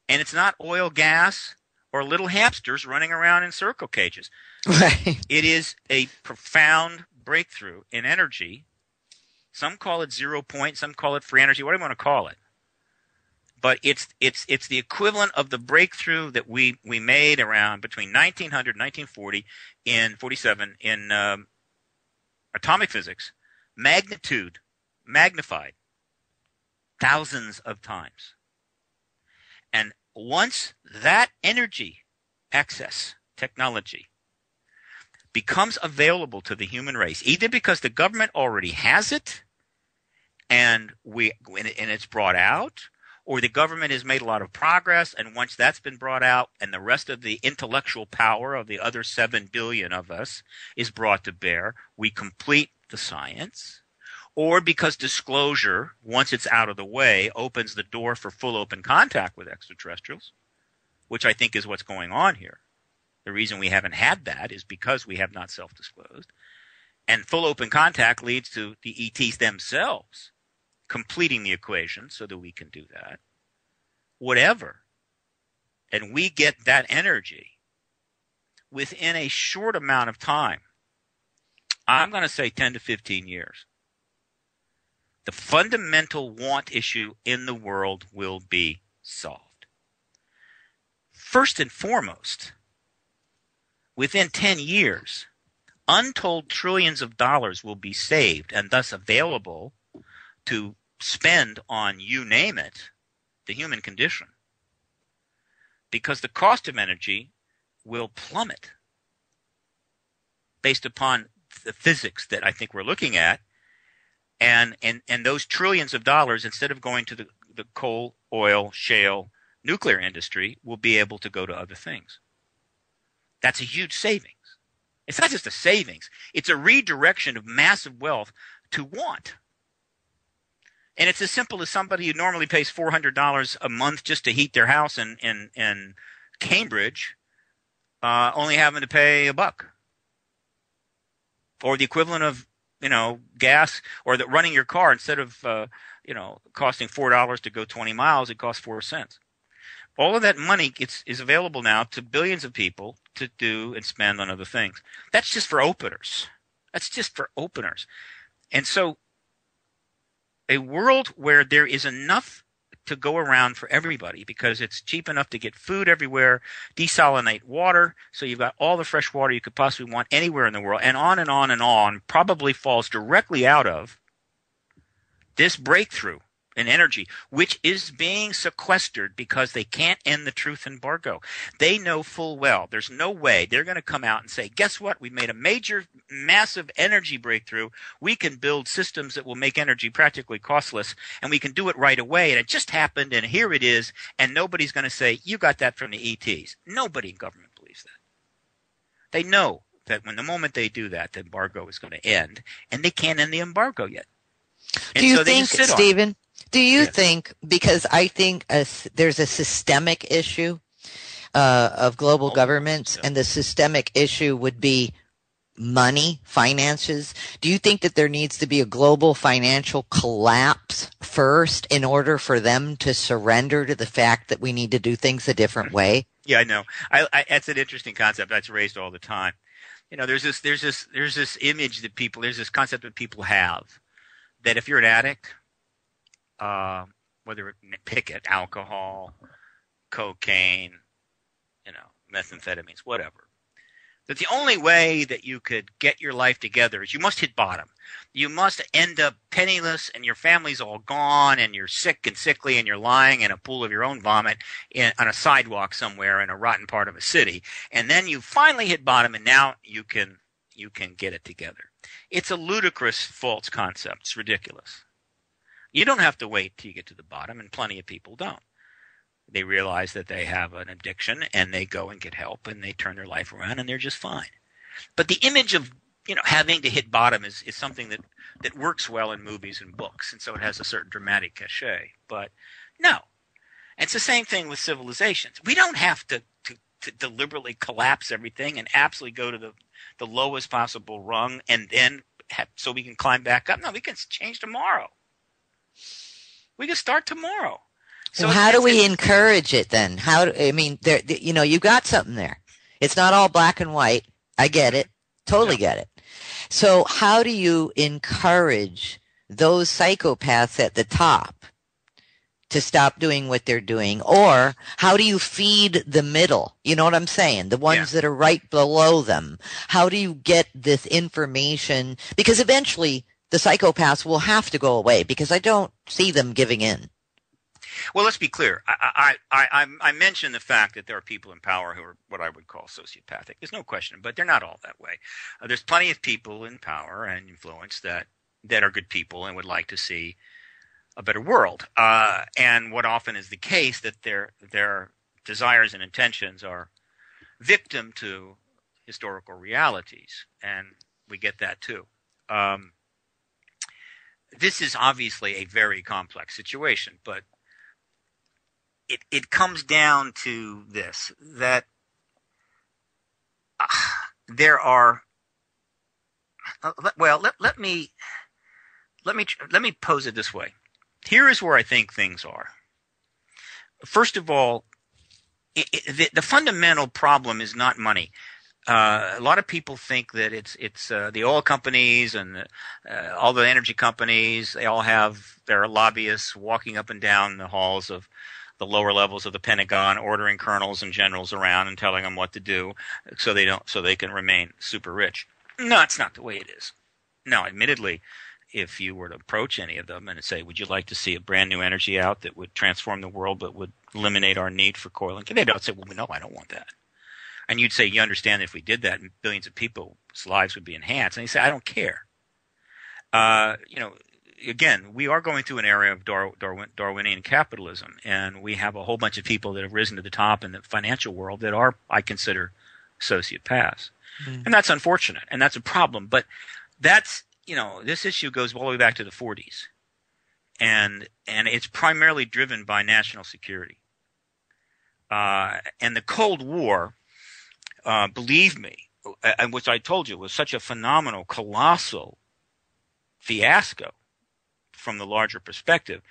and it's not oil, gas, or little hamsters running around in circle cages. Right. It is a profound breakthrough in energy. Some call it 0 point, some call it free energy, whatever you want to call it. But it's the equivalent of the breakthrough that we made around between 1900 and 1940 in 47 in atomic physics. Magnitude magnified thousands of times. And once that energy access technology becomes available to the human race, either because the government already has it and it's brought out, or the government has made a lot of progress, and once that's been brought out and the rest of the intellectual power of the other 7 billion of us is brought to bear, we complete the science. Or because disclosure, once it's out of the way, opens the door for full open contact with extraterrestrials, which I think is what's going on here. The reason we haven't had that is because we have not self-disclosed. And full open contact leads to the ETs themselves completing the equation so that we can do that. Whatever. And we get that energy within a short amount of time. I'm going to say 10 to 15 years. The fundamental want issue in the world will be solved. First and foremost, within 10 years, untold trillions of dollars will be saved and thus available to spend on, you name it, the human condition. Because the cost of energy will plummet based upon the physics that I think we're looking at. And those trillions of dollars, instead of going to the coal, oil, shale, nuclear industry, will be able to go to other things. That's a huge savings. It's not just a savings. It's a redirection of massive wealth to want. And it's as simple as somebody who normally pays $400 a month just to heat their house in Cambridge, only having to pay $1. Or the equivalent of, gas, or that running your car, instead of, costing $4 to go 20 miles, it costs 4 cents. All of that money is available now to billions of people to do and spend on other things. That's just for openers. And so a world where there is enough to go around for everybody, because it's cheap enough to get food everywhere, desalinate water, so you've got all the fresh water you could possibly want anywhere in the world, and on and on and on, probably falls directly out of this breakthrough in energy, which is being sequestered because they can't end the truth embargo. They know full well there's no way they're going to come out and say, guess what? We made a major, massive energy breakthrough. We can build systems that will make energy practically costless, and we can do it right away. And it just happened, and here it is. And nobody's going to say, you got that from the ETs. Nobody in government believes that. They know that when the moment they do that, the embargo is going to end, and they can't end the embargo yet. And do you so think, Stephen, do you think, because I think there's a systemic issue of global governments, and the systemic issue would be money, finances. Do you think that there needs to be a global financial collapse first in order for them to surrender to the fact that we need to do things a different way? Yeah, I know. That's an interesting concept that's raised all the time. There's this image that there's this concept that people have that if you're an addict, whether pick it, alcohol, cocaine, methamphetamines, whatever, that the only way that you could get your life together is you must hit bottom. You must end up penniless, and your family's all gone, and you're sick and sickly, and you're lying in a pool of your own vomit on a sidewalk somewhere in a rotten part of a city. And then you finally hit bottom, and now you can get it together. It's a ludicrous, false concept. It's ridiculous. You don't have to wait till you get to the bottom, and plenty of people don't. They realize that they have an addiction, and they go and get help, and they turn their life around, and they're just fine. But the image of, having to hit bottom is something that works well in movies and books, and so it has a certain dramatic cachet. But no, and it's the same thing with civilizations. We don't have to deliberately collapse everything and absolutely go to the lowest possible rung and then so we can climb back up. No, we can change tomorrow. We can start tomorrow. So well, how do we encourage it then? You've got something there. It's not all black and white. I get it. Totally get it. So how do you encourage those psychopaths at the top to stop doing what they're doing? Or how do you feed the middle? You know what I'm saying? The ones that are right below them. How do you get this information? Because eventually the psychopaths will have to go away, because I don't see them giving in. Well, let's be clear. I mentioned the fact that there are people in power who are what I would call sociopathic. There's no question, but they're not all that way. There's plenty of people in power and influence that are good people and would like to see a better world. And what often is the case, that their desires and intentions are victim to historical realities, and we get that too. This is obviously a very complex situation, but it comes down to this, that there are let me pose it this way. Here is where I think things are. First of all, the fundamental problem is not money. A lot of people think that it's the oil companies and all the energy companies. They all have their lobbyists walking up and down the halls of the lower levels of the Pentagon, ordering colonels and generals around and telling them what to do, so they can remain super rich. No, it's not the way it is. Now, admittedly, if you were to approach any of them and say, "Would you like to see a brand new energy out that would transform the world but would eliminate our need for coal?" And they don't say, "Well, no, I don't want that." And you'd say, "You understand that if we did that, billions of people's lives would be enhanced." And they say, "I don't care." Again, we are going through an era of Darwinian capitalism, and we have a whole bunch of people that have risen to the top in the financial world that are, I consider, sociopaths. Mm. And that's unfortunate, and that's a problem. But that's, this issue goes all the way back to the 40s. And it's primarily driven by national security. And the Cold War, believe me, and which I told you was such a phenomenal, colossal fiasco from the larger perspective,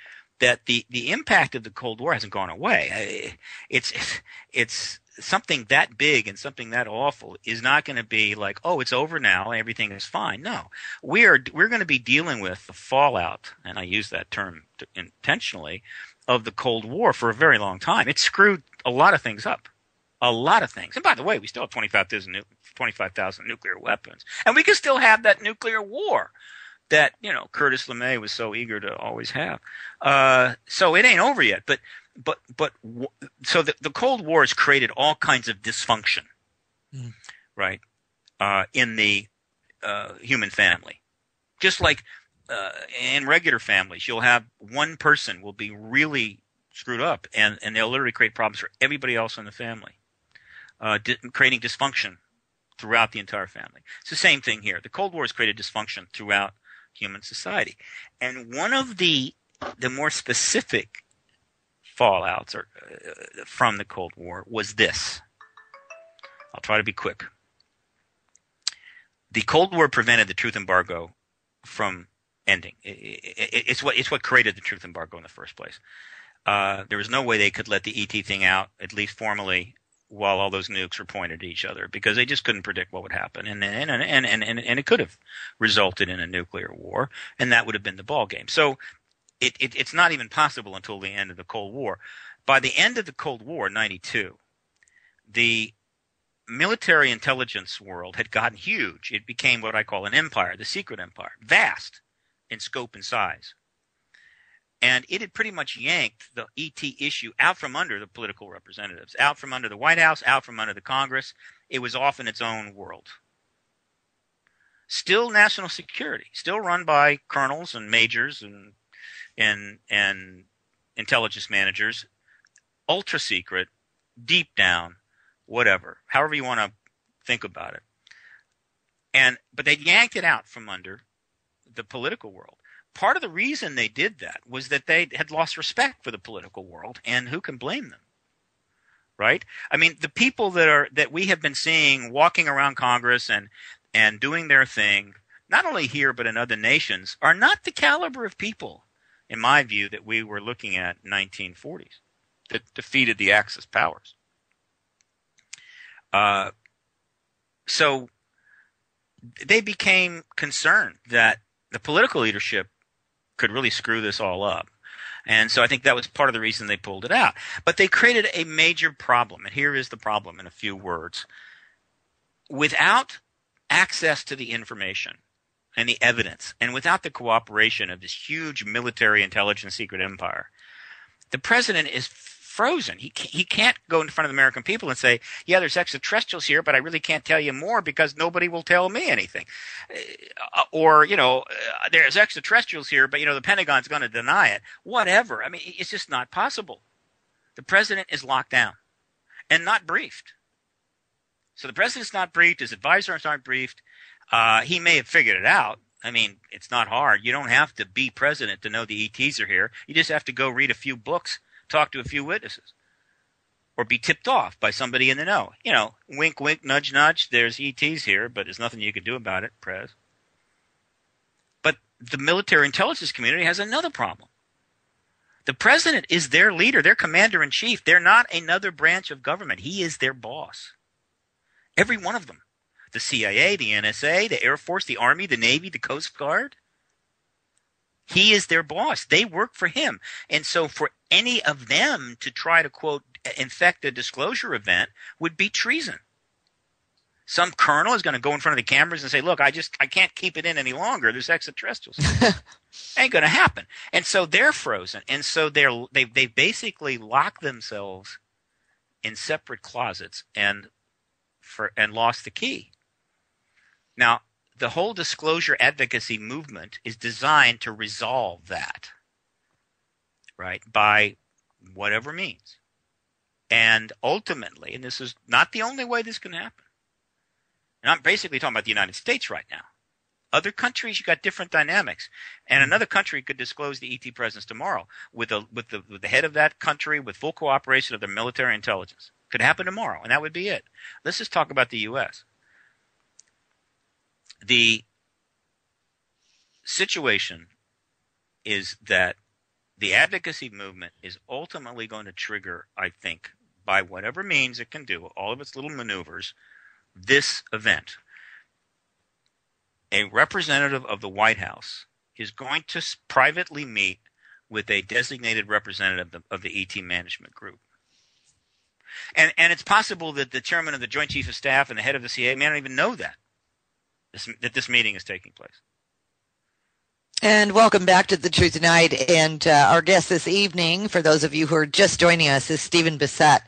that the impact of the Cold War hasn't gone away. It's something that big and something that awful is not going to be like, oh, it's over now, everything is fine. No, we're going to be dealing with the fallout, and I use that term intentionally, of the Cold War for a very long time. It screwed a lot of things up. A lot of things. And by the way, we still have 25,000 nuclear weapons. And we can still have that nuclear war that, Curtis LeMay was so eager to always have. So it ain't over yet. So the Cold War has created all kinds of dysfunction, right, in the human family. Just like in regular families, you'll have one person will be really screwed up, and they'll literally create problems for everybody else in the family, creating dysfunction throughout the entire family. It's the same thing here. The Cold War has created dysfunction throughout human society. And one of the more specific fallouts from the Cold War was this. I'll try to be quick. The Cold War prevented the truth embargo from ending. It's what created the truth embargo in the first place. There was no way they could let the ET thing out, at least formally, while all those nukes were pointed at each other, because they just couldn't predict what would happen, and it could have resulted in a nuclear war, and that would have been the ball game. So it's not even possible until the end of the Cold War. By the end of the Cold War, 92, the military intelligence world had gotten huge. It became what I call an empire, the secret empire, vast in scope and size. And it had pretty much yanked the ET issue out from under the political representatives, out from under the White House, out from under the Congress. It was off in its own world. Still national security, still run by colonels and majors and intelligence managers, ultra secret, deep down, whatever, however you want to think about it. But they yanked it out from under the political world. Part of the reason they did that was that they had lost respect for the political world, and who can blame them? Right? I mean, the people that we have been seeing walking around Congress and doing their thing, not only here but in other nations, are not the caliber of people, in my view, that we were looking at in 1940s that defeated the Axis powers. So they became concerned that the political leadership could really screw this all up. And so I think that was part of the reason they pulled it out. But they created a major problem. And here is the problem in a few words. Without access to the information and the evidence, and without the cooperation of this huge military intelligence secret empire, the president is frozen. He can't go in front of the American people and say, yeah, there's extraterrestrials here, but I really can't tell you more because nobody will tell me anything. Or, there's extraterrestrials here, but, the Pentagon's going to deny it. Whatever. I mean, it's just not possible. The president is locked down and not briefed. So the president's not briefed. His advisors aren't briefed. He may have figured it out. I mean, it's not hard. You don't have to be president to know the ETs are here. You just have to go read a few books, talk to a few witnesses, or be tipped off by somebody in the know. Wink, wink, nudge, nudge. There's ETs here, but there's nothing you can do about it, Prez. But the military intelligence community has another problem. The president is their leader, their commander-in-chief. They're not another branch of government. He is their boss. Every one of them. The CIA, the NSA, the Air Force, the Army, the Navy, the Coast Guard. He is their boss. They work for him. And so for any of them to try to, quote, infect a disclosure event would be treason. Some colonel is going to go in front of the cameras and say, look, I can't keep it in any longer. There's extraterrestrials. Ain't going to happen. And so they're frozen. And so they basically lock themselves in separate closets and lost the key. Now, the whole disclosure advocacy movement is designed to resolve that, right, by whatever means. And ultimately, and this is not the only way this can happen, and I'm basically talking about the United States right now. Other countries, you got different dynamics. And another country could disclose the ET presence tomorrow with the head of that country, with full cooperation of their military intelligence. Could happen tomorrow, and that would be it. Let's just talk about the U.S. The situation is that the advocacy movement is ultimately going to trigger, I think, by whatever means it can do, all of its little maneuvers, this event. A representative of the White House is going to privately meet with a designated representative of the ET management group. And it's possible that the chairman of the Joint Chiefs of Staff and the head of the CIA may not even know that this meeting is taking place. And welcome back to The Truth Tonight. And our guest this evening, for those of you who are just joining us, is Stephen Bassett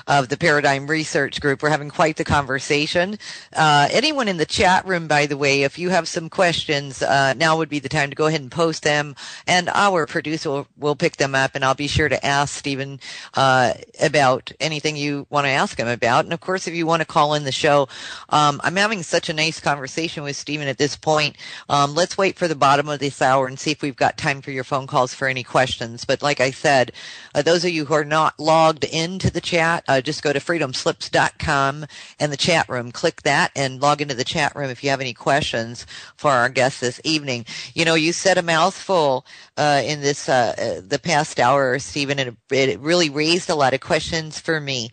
of the Paradigm Research Group. We're having quite the conversation. Anyone in the chat room, by the way, if you have some questions, now would be the time to go ahead and post them, and our producer will pick them up, and I'll be sure to ask Stephen about anything you want to ask him about. And, of course, if you want to call in the show, I'm having such a nice conversation with Stephen at this point. Let's wait for the bottom of this hour and see if we've got time for your phone calls for any questions. But like I said, those of you who are not logged into the chat, just go to freedomslips.com and the chat room. Click that and log into the chat room if you have any questions for our guests this evening. You said a mouthful in this the past hour, Stephen, and it really raised a lot of questions for me.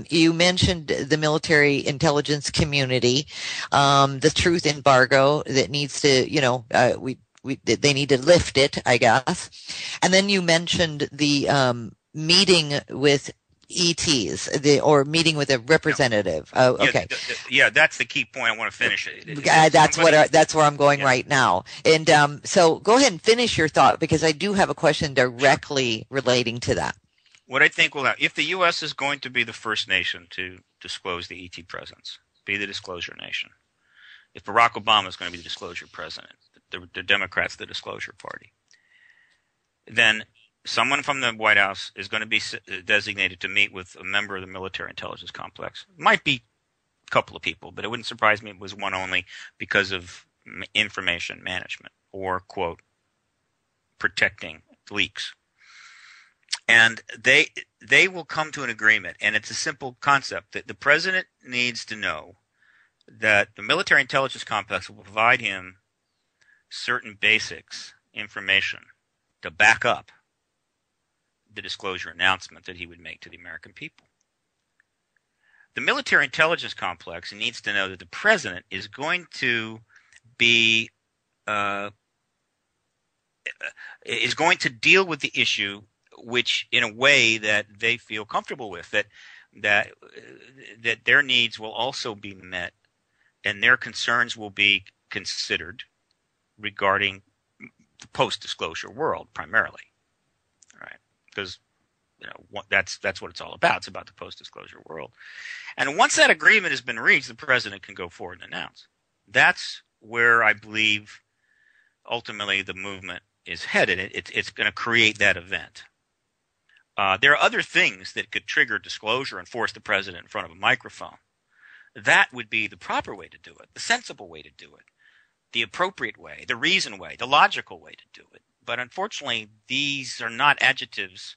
You mentioned the military intelligence community, the truth embargo that needs to, they need to lift it, I guess. And then you mentioned the meeting with ETs, or meeting with a representative. Okay. Yeah, that's the key point. I want to finish it. That's where I'm going right now. And so go ahead and finish your thought, because I do have a question directly relating to that. What I think will happen, if the U.S. is going to be the first nation to disclose the ET presence, be the disclosure nation, if Barack Obama is going to be the disclosure president, the Democrats, the disclosure party, then someone from the White House is going to be designated to meet with a member of the military intelligence complex. Might be couple of people, but it wouldn't surprise me if it was one only because of information management or, quote, protecting leaks. And they will come to an agreement, and it's a simple concept that the president needs to know that the military intelligence complex will provide him certain basics, information, to back up the disclosure announcement that he would make to the American people. The military intelligence complex needs to know that the president is going to be is going to deal with the issue which in a way that they feel comfortable with, that their needs will also be met and their concerns will be considered regarding the post-disclosure world primarily, right? Because that's what it's all about. It's about the post-disclosure world. And once that agreement has been reached, the president can go forward and announce. That's where I believe ultimately the movement is headed. It's going to create that event. There are other things that could trigger disclosure and force the president in front of a microphone. That would be the proper way to do it, the sensible way to do it, the appropriate way, the reasoned way, the logical way to do it. But unfortunately, these are not adjectives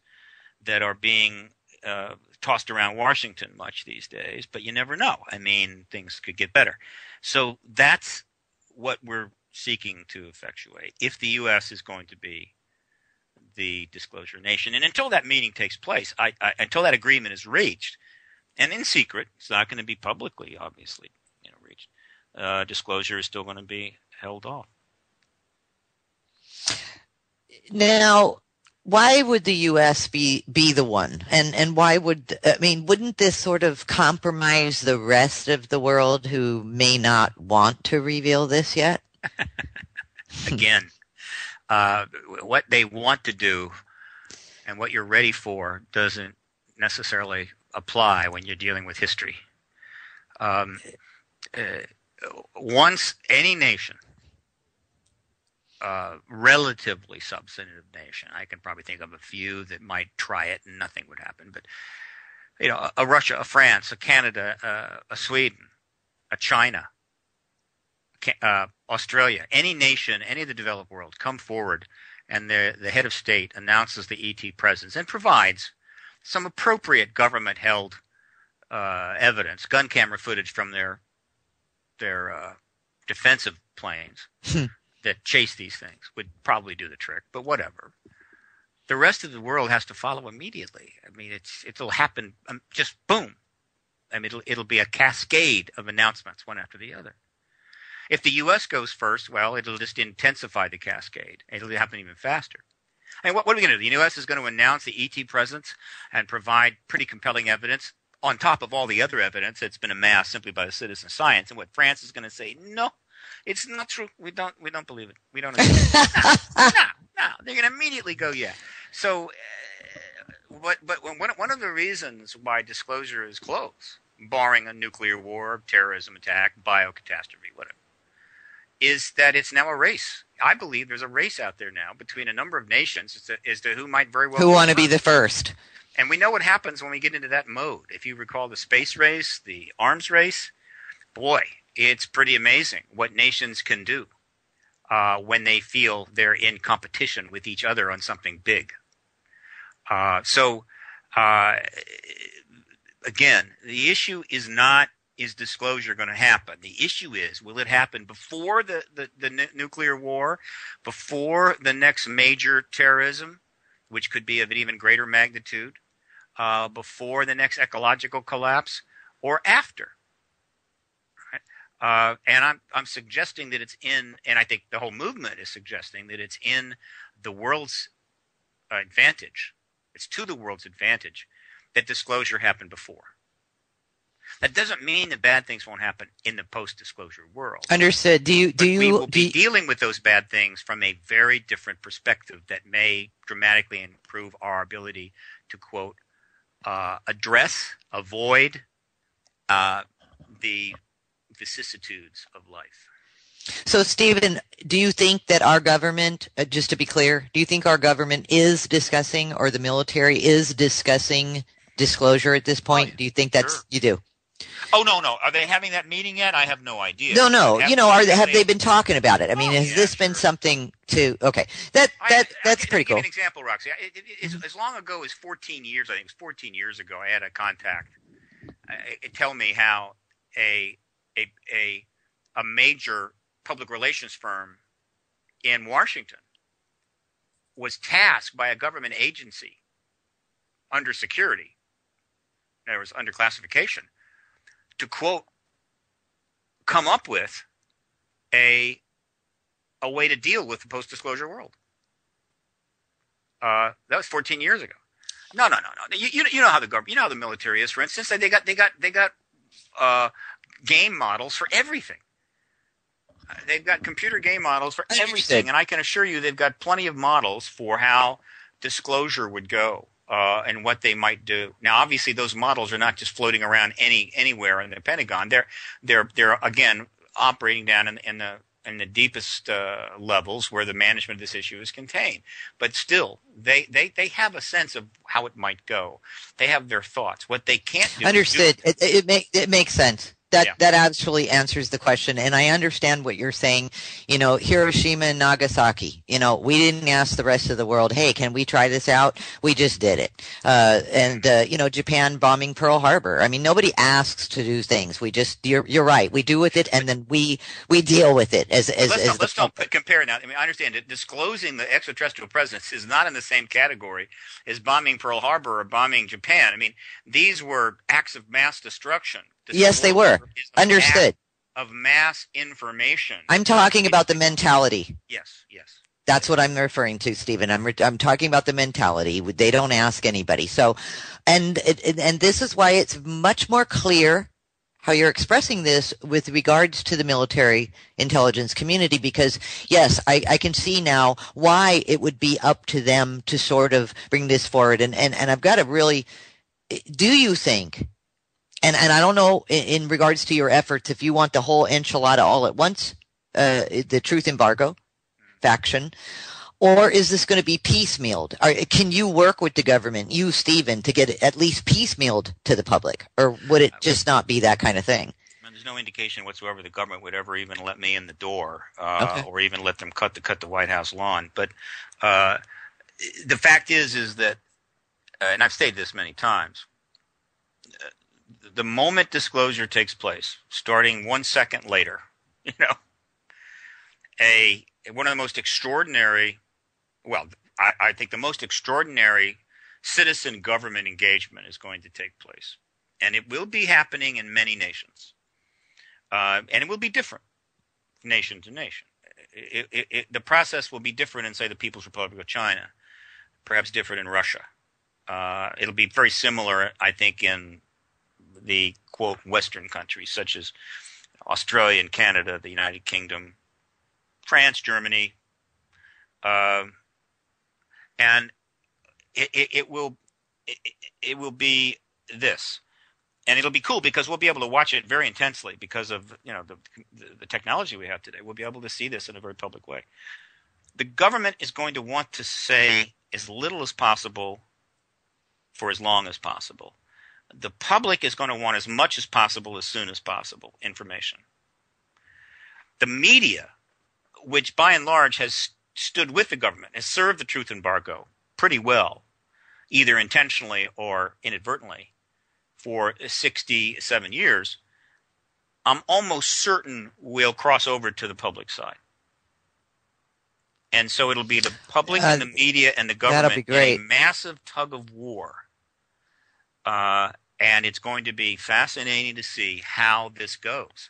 that are being tossed around Washington much these days, but you never know. I mean, things could get better. So that's what we're seeking to effectuate if the U.S. is going to be the disclosure nation. And until that meeting takes place, until that agreement is reached, and in secret, it's not going to be publicly, obviously, reached, disclosure is still going to be held off. Now, why would the U.S. be the one? And why wouldn't this sort of compromise the rest of the world who may not want to reveal this yet? Again, what they want to do and what you're ready for doesn't necessarily apply when you're dealing with history. Once any nation, relatively substantive nation, I can probably think of a few that might try it and nothing would happen, but a Russia, a France, a Canada, a Sweden, a China, Australia, any nation, any of the developed world come forward and the head of state announces the ET presence and provides some appropriate government-held evidence, gun camera footage from their defensive planes that chase these things would probably do the trick, but whatever. The rest of the world has to follow immediately. I mean, it'll happen just boom. I mean, it'll be a cascade of announcements, one after the other. If the U.S. goes first, well, it'll just intensify the cascade. It'll happen even faster. I mean, what are we going to do? The U.S. is going to announce the ET presence and provide pretty compelling evidence on top of all the other evidence that's been amassed simply by the citizen science. And what France is going to say, no, it's not true. We don't believe it. We don't agree. No. They're going to immediately go, yeah. So, but one of the reasons why disclosure is close, barring a nuclear war, terrorism attack, biocatastrophe, whatever, is that it's now a race. I believe there's a race out there now between a number of nations as to who might very well who want to be the first. And we know what happens when we get into that mode. If you recall the space race, the arms race, boy, it's pretty amazing what nations can do when they feel they're in competition with each other on something big. Again, the issue is not, is disclosure going to happen? The issue is, will it happen before the nuclear war, before the next major terrorism, which could be of an even greater magnitude, before the next ecological collapse, or after? Right? And I'm suggesting that it's in, and I think the whole movement is suggesting that it's in the world's advantage. It's to the world's advantage that disclosure happened before. That doesn't mean that bad things won't happen in the post-disclosure world. Understood. We will be dealing with those bad things from a very different perspective that may dramatically improve our ability to, quote, address, avoid the vicissitudes of life. So, Stephen, do you think that our government, just to be clear, do you think our government is discussing, or the military is discussing disclosure at this point? Do you think that's, sure. You do? Oh, no. Are they having that meeting yet? I have no idea. No, But no. Have they been talking about it? I mean, Oh, has yeah, this been sure. something to? Okay, that's Let me pretty give you cool. an example, Roxy. Mhm. As long ago as 14 years, I think it was 14 years ago, I had a contact tell me how a, a, a, a major public relations firm in Washington was tasked by a government agency under security, in other words, under classification, to quote, come up with a a way to deal with the post-disclosure world. That was 14 years ago. No. You know how the government, you know how the military is. For instance, they got game models for everything. They've got computer game models for everything, Understood. and I can assure you they've got plenty of models for how disclosure would go and what they might do. Now, obviously, those models are not just floating around anywhere in the Pentagon. They're again operating down in the deepest levels where the management of this issue is contained. But still, they have a sense of how it might go. They have their thoughts. What they can't do is do Understood. it. It makes sense. Yeah. That actually answers the question, and I understand what you're saying. Hiroshima and Nagasaki. We didn't ask the rest of the world, "Hey, can we try this out?" We just did it. And Japan bombing Pearl Harbor. I mean, nobody asks to do things. We just you're right. We do with it, and then we deal with it as Let's the don't public. compare now. I mean, I understand that disclosing the extraterrestrial presence is not in the same category as bombing Pearl Harbor or bombing Japan. I mean, these were acts of mass destruction. Yes, they were. Disclosure is an act Understood. of mass information. I'm talking about the mentality. Yes. That's what I'm referring to, Stephen. I'm talking about the mentality. They don't ask anybody. So, and this is why it's much more clear how you're expressing this with regards to the military intelligence community, because yes, I can see now why it would be up to them to sort of bring this forward. And I've got to really, do you think, and I don't know in regards to your efforts, if you want the whole enchilada all at once, the truth embargo faction, or is this going to be piecemealed? Can you work with the government, you, Stephen, to get it at least piecemealed to the public? Or would it just not be that kind of thing? There's no indication whatsoever the government would ever even let me in the door, Okay. or even let them cut the White House lawn. But the fact is that, and I've stated this many times, the moment disclosure takes place, starting 1 second later, you know, one of the most extraordinary, well, I think the most extraordinary citizen government engagement is going to take place. And it will be happening in many nations. And it will be different nation to nation. The process will be different in, say, the People's Republic of China, perhaps different in Russia. It'll be very similar, I think, in the, quote, Western countries, such as Australia and Canada, the United Kingdom, France, Germany, and it will be this, and it'll be cool because we'll be able to watch it very intensely because of the technology we have today. We'll be able to see this in a very public way. The government is going to want to say as little as possible for as long as possible. The public is going to want as much as possible as soon as possible information. The media, which by and large has stood with the government, has served the truth embargo pretty well, either intentionally or inadvertently, for 67 years, I'm almost certain will cross over to the public side. And so it'll be the public and the media and the government in a massive tug of war. And it's going to be fascinating to see how this goes.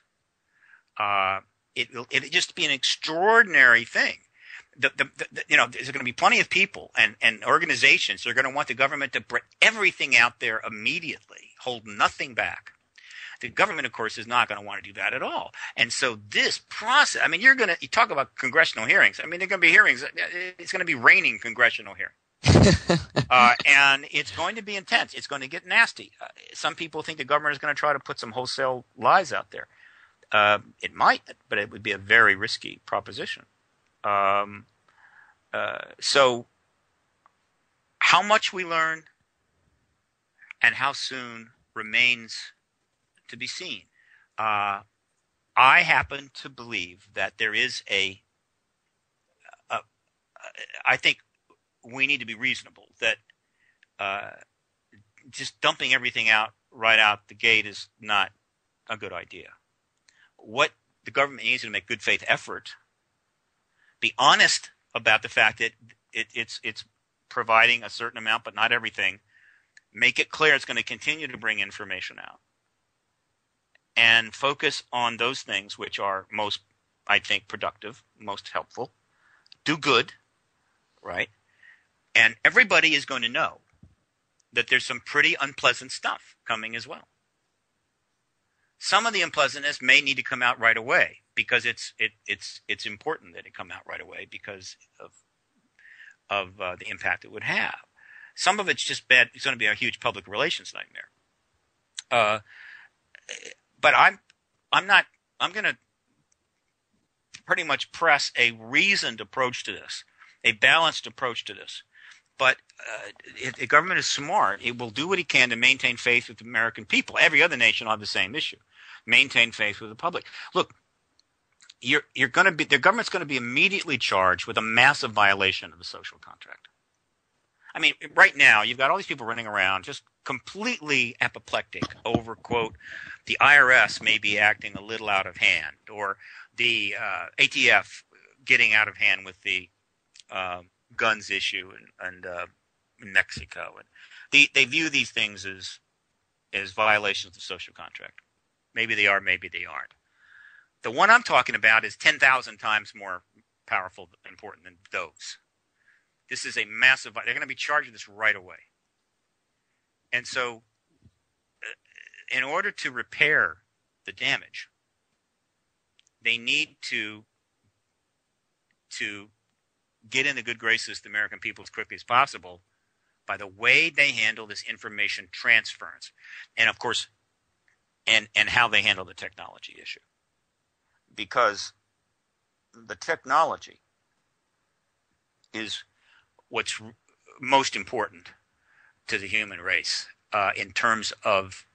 It'll just be an extraordinary thing. There's going to be plenty of people and organizations that are going to want the government to put everything out there immediately, hold nothing back. The government, of course, is not going to want to do that at all. And so this process, I mean, you talk about congressional hearings. I mean, there are going to be hearings. It's going to be raining congressional hearings. And it's going to be intense. It's going to get nasty. Some people think the government is going to try to put some wholesale lies out there. It might, but it would be a very risky proposition. So how much we learn and how soon remains to be seen. I happen to believe that there is I think we need to be reasonable, that just dumping everything out right out the gate is not a good idea. What the government needs to make good faith effort, be honest about the fact that it's providing a certain amount but not everything, make it clear it's going to continue to bring information out, and focus on those things which are most, I think, productive, most helpful. Do good, right? And everybody is going to know that there's some pretty unpleasant stuff coming as well. Some of the unpleasantness may need to come out right away because it's important that it come out right away because of the impact it would have. Some of it's just bad. It's going to be a huge public relations nightmare. But I'm going to pretty much press a reasoned approach to this, a balanced approach to this. But if the government is smart, it will do what it can to maintain faith with the American people. Every other nation will have the same issue. Maintain faith with the public. Look, the government's going to be immediately charged with a massive violation of the social contract. I mean, right now, you've got all these people running around just completely apoplectic over, quote, the IRS may be acting a little out of hand, or the ATF getting out of hand with the guns issue and in Mexico. And they view these things as violations of the social contract. Maybe they are, maybe they aren't. The one I'm talking about is 10,000 times more powerful and important than those. This is a massive – they're going to be charged with this right away. And so in order to repair the damage, they need to get in the good graces of the American people as quickly as possible by the way they handle this information transference. And, of course, and how they handle the technology issue. Because the technology is what's most important to the human race in terms of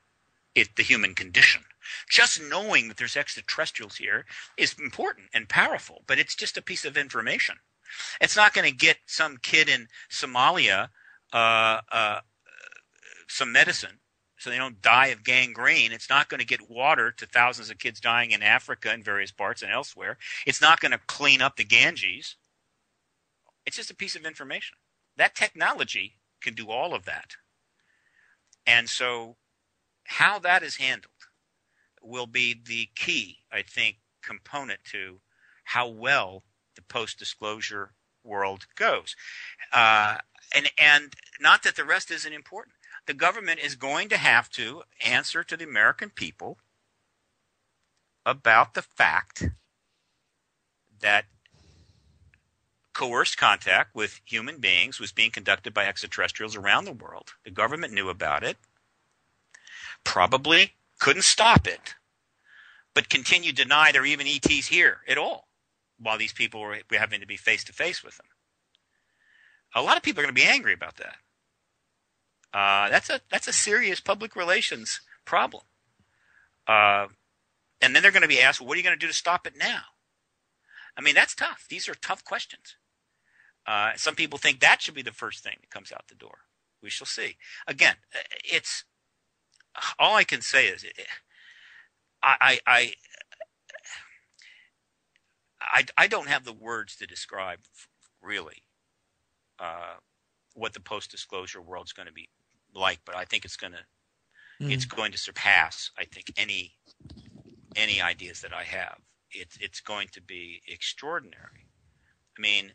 the human condition. Just knowing that there's extraterrestrials here is important and powerful, but it's just a piece of information. It's not going to get some kid in Somalia some medicine so they don't die of gangrene. It's not going to get water to thousands of kids dying in Africa and various parts and elsewhere. It's not going to clean up the Ganges. It's just a piece of information. That technology can do all of that. And so how that is handled will be the key, I think, component to how well the post-disclosure world goes. And not that the rest isn't important. The government is going to have to answer to the American people about the fact that coerced contact with human beings was being conducted by extraterrestrials around the world. The government knew about it, probably couldn't stop it, but continued to deny there are even ETs here at all while these people were having to be face-to-face with them. A lot of people are going to be angry about that. That's a serious public relations problem. And then they're going to be asked, well, what are you going to do to stop it now? I mean, that's tough. These are tough questions. Some people think that should be the first thing that comes out the door. We shall see. Again, it's all I can say is I don't have the words to describe really what the post-disclosure world's going to be like, but I think it's going to surpass, I think, any ideas that I have. It's going to be extraordinary. I mean,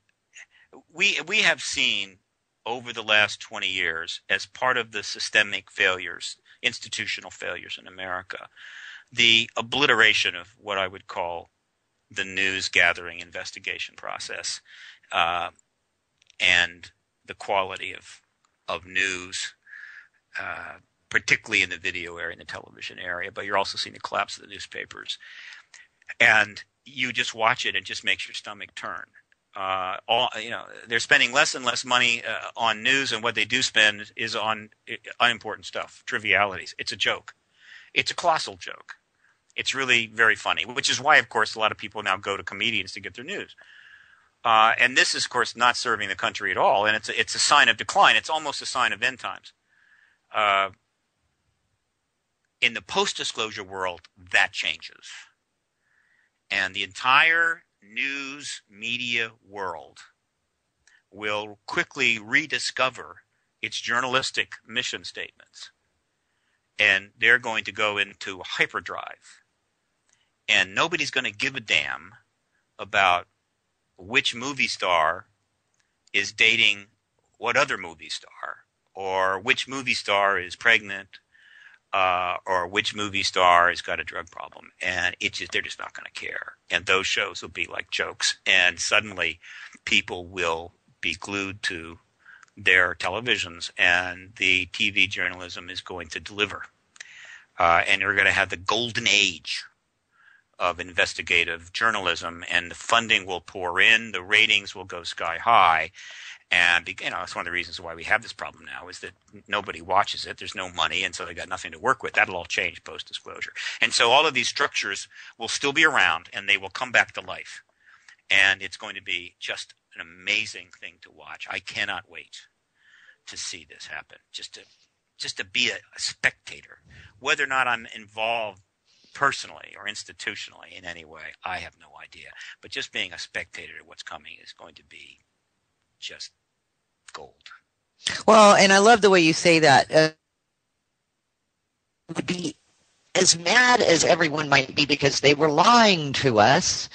we have seen over the last 20 years, as part of the systemic failures, institutional failures in America, the obliteration of what I would call the news gathering investigation process, and the quality of news, particularly in the video area and the television area, but you're also seeing the collapse of the newspapers. And you just watch it, it just makes your stomach turn. They're spending less and less money on news, and what they do spend is on unimportant stuff, trivialities. It's a joke. It's a colossal joke. It's really very funny, which is why, of course, a lot of people now go to comedians to get their news. And this is, of course, not serving the country at all, and it's a sign of decline. It's almost a sign of end times. In the post-disclosure world, that changes. And the entire news media world will quickly rediscover its journalistic mission statements. And they're going to go into hyperdrive. And nobody's going to give a damn about which movie star is dating what other movie star, or which movie star is pregnant, or which movie star has got a drug problem. And they're just not going to care. And those shows will be like jokes. And suddenly people will be glued to their televisions, and the TV journalism is going to deliver. And we're going to have the golden age of investigative journalism, and the funding will pour in, the ratings will go sky high. And, that's one of the reasons why we have this problem now, is that nobody watches it. There's no money, and so they got nothing to work with. That'll all change post-disclosure. And so all of these structures will still be around, and they will come back to life. And it's going to be just an amazing thing to watch. I cannot wait to see this happen, just to be a spectator. Whether or not I'm involved personally or institutionally in any way, I have no idea. But just being a spectator to what's coming is going to be just gold. Well, and I love the way you say that. Would be as mad as everyone might be because they were lying to us.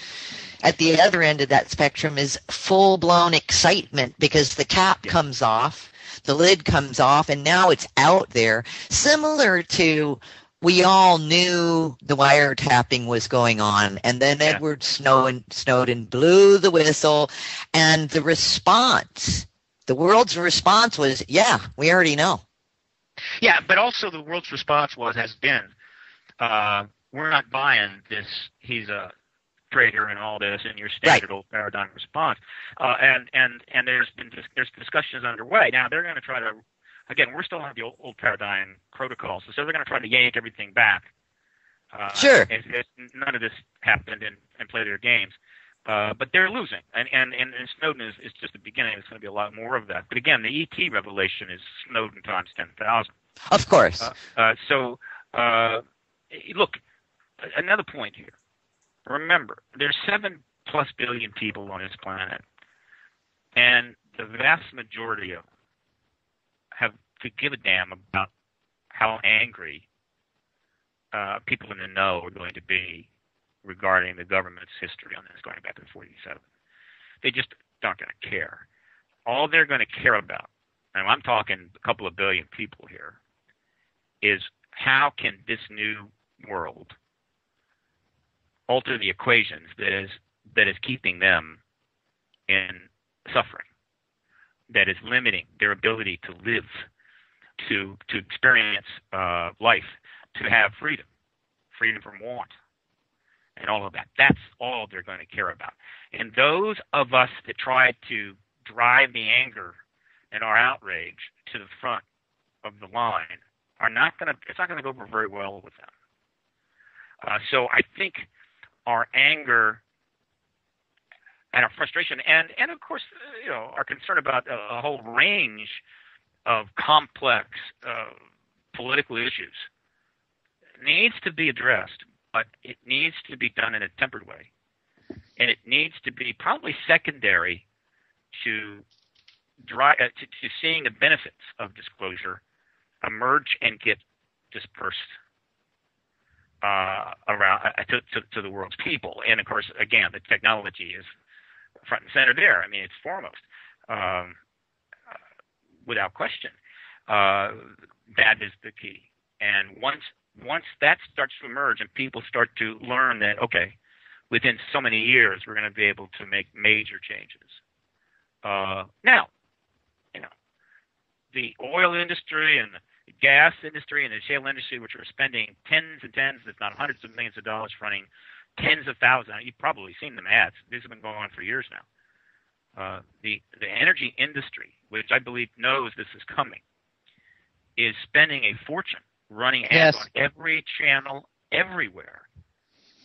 At the other end of that spectrum is full-blown excitement because the cap comes off, the lid comes off, and now it's out there. Similar to, we all knew the wiretapping was going on, and then Edward Snowden blew the whistle, and the response, the world's response was, yeah, we already know. Yeah, but also the world's response has been, we're not buying this, he's a traitor and all this, and your standard old paradigm response. And there's discussions underway. Now, they're going to try to, again, we're still on the old paradigm protocols, so they're going to try to yank everything back. Sure. If none of this happened and play their games. But they're losing. And Snowden is just the beginning. There's going to be a lot more of that. But again, the ET revelation is Snowden times 10,000. Of course. Look, another point here. Remember, there's 7+ billion people on this planet, and the vast majority of them have to give a damn about how angry people in the know are going to be regarding the government's history on this going back to 1947. They just aren't going to care. All they're going to care about, and I'm talking a couple of billion people here, is how can this new world alter the equations that is keeping them in suffering, that is limiting their ability to live, to experience life, to have freedom from want, and all of that. That's all they're going to care about. And those of us that try to drive the anger and our outrage to the front of the line it's not going to go over very well with them. So I think our anger and our frustration and of course, our concern about a whole range of complex political issues needs to be addressed, but it needs to be done in a tempered way. And it needs to be probably secondary to seeing the benefits of disclosure emerge and get dispersed around to the world's people. And of course, again, the technology is front and center there. I mean, it's foremost, without question. That is the key. And once that starts to emerge and people start to learn that, okay, within so many years we're going to be able to make major changes. Now, the oil industry and the gas industry and the shale industry, which are spending tens and tens, if not hundreds of millions of dollars running tens of thousands. You've probably seen them ads. These have been going on for years now. The energy industry, which I believe knows this is coming, is spending a fortune running ads Yes. on every channel, everywhere,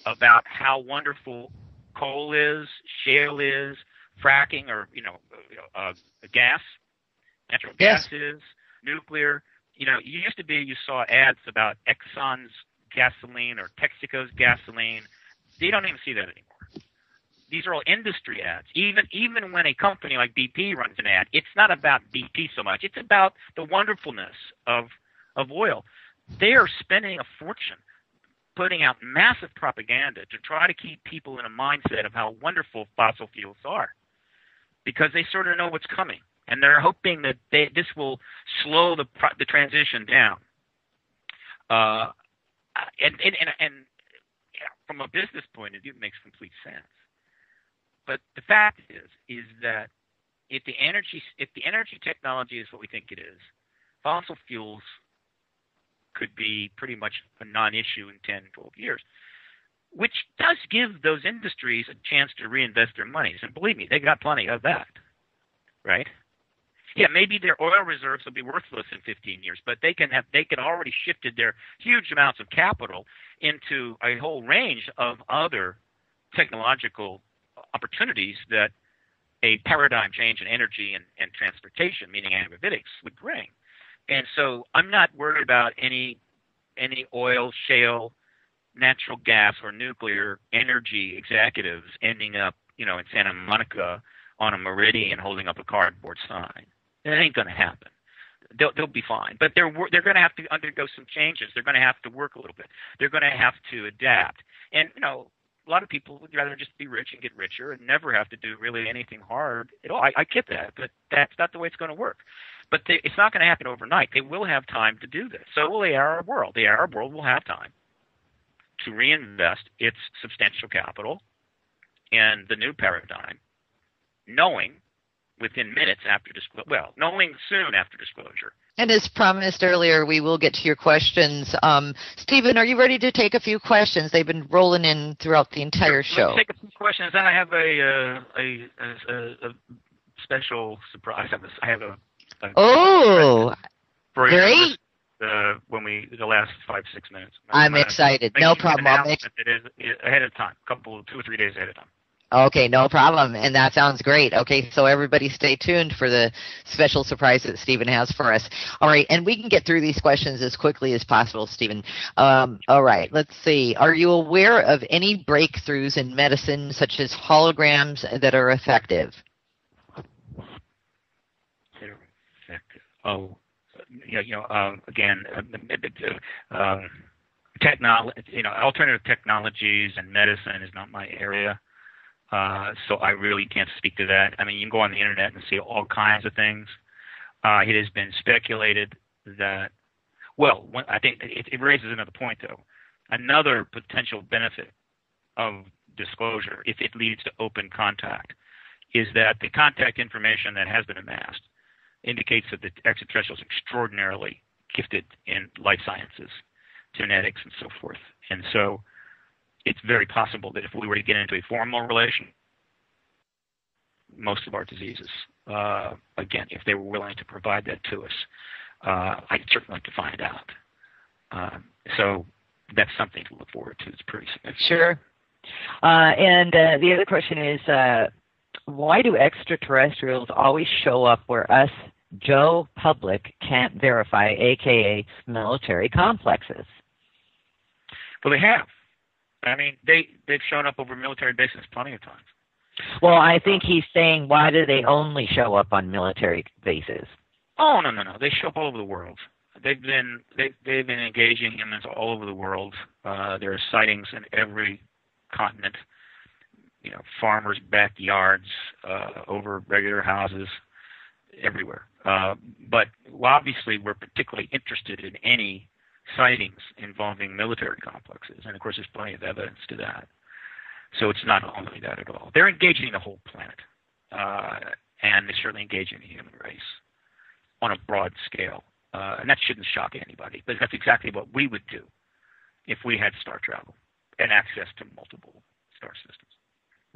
about how wonderful coal is, shale is, fracking, or gas, natural Yes. gas is, nuclear. You used to be, you saw ads about Exxon's gasoline or Texaco's gasoline. You don't even see that anymore. These are all industry ads. Even when a company like BP runs an ad, it's not about BP so much. It's about the wonderfulness of oil. They are spending a fortune putting out massive propaganda to try to keep people in a mindset of how wonderful fossil fuels are, because they sort of know what's coming, and they're hoping that this will slow the transition down. And from a business point of view, it makes complete sense. But the fact is that if the energy technology is what we think it is, fossil fuels could be pretty much a non-issue in 10, 12 years, which does give those industries a chance to reinvest their monies. And believe me, they got plenty of that, right? Yeah, maybe their oil reserves will be worthless in 15 years, but they can already shifted their huge amounts of capital into a whole range of other technological opportunities that a paradigm change in energy and transportation, meaning agrivoltaics, would bring. And so I'm not worried about any oil, shale, natural gas, or nuclear energy executives ending up, in Santa Monica on a meridian holding up a cardboard sign. That ain't going to happen. They'll be fine, but they're going to have to undergo some changes. They're going to have to work a little bit. They're going to have to adapt. And a lot of people would rather just be rich and get richer and never have to do really anything hard at all. I get that, but that's not the way it's going to work. But it's not going to happen overnight. They will have time to do this. So will the Arab world. The Arab world will have time to reinvest its substantial capital in the new paradigm, knowing soon after disclosure. And as promised earlier, we will get to your questions. Stephen, are you ready to take a few questions? They've been rolling in throughout the entire show. Let's take a few questions. Then I have a special surprise. I have a great. The last 5-6 minutes. I'm excited. No problem. It is ahead of time, 2 or 3 days ahead of time. Okay, no problem. And that sounds great. Okay, so everybody stay tuned for the special surprise that Stephen has for us. All right, and we can get through these questions as quickly as possible, Stephen. All right, let's see. Are you aware of any breakthroughs in medicine, such as holograms, that are effective? Oh, again, alternative technologies and medicine is not my area. So I really can't speak to that. I mean, you can go on the internet and see all kinds of things. It has been speculated that, I think it raises another point, though. Another potential benefit of disclosure, if it leads to open contact, is that the contact information that has been amassed indicates that the extraterrestrials are extraordinarily gifted in life sciences, genetics, and so forth. And so it's very possible that if we were to get into a formal relation, most of our diseases, again, if they were willing to provide that to us, I'd certainly like to find out. So that's something to look forward to. It's pretty significant. Sure. And the other question is, why do extraterrestrials always show up where us, Joe public, can't verify, a.k.a. military complexes? Well, they have. I mean, they've shown up over military bases plenty of times. Well, I think he's saying, why do they only show up on military bases? Oh, no. They show up all over the world. They've been engaging humans all over the world. There are sightings in every continent. Farmers' backyards, over regular houses, everywhere. But obviously, we're particularly interested in any sightings involving military complexes, and of course, there's plenty of evidence to that. So it's not only that at all. They're engaging the whole planet, and they're certainly engaging the human race on a broad scale. And that shouldn't shock anybody, but that's exactly what we would do if we had star travel and access to multiple star systems.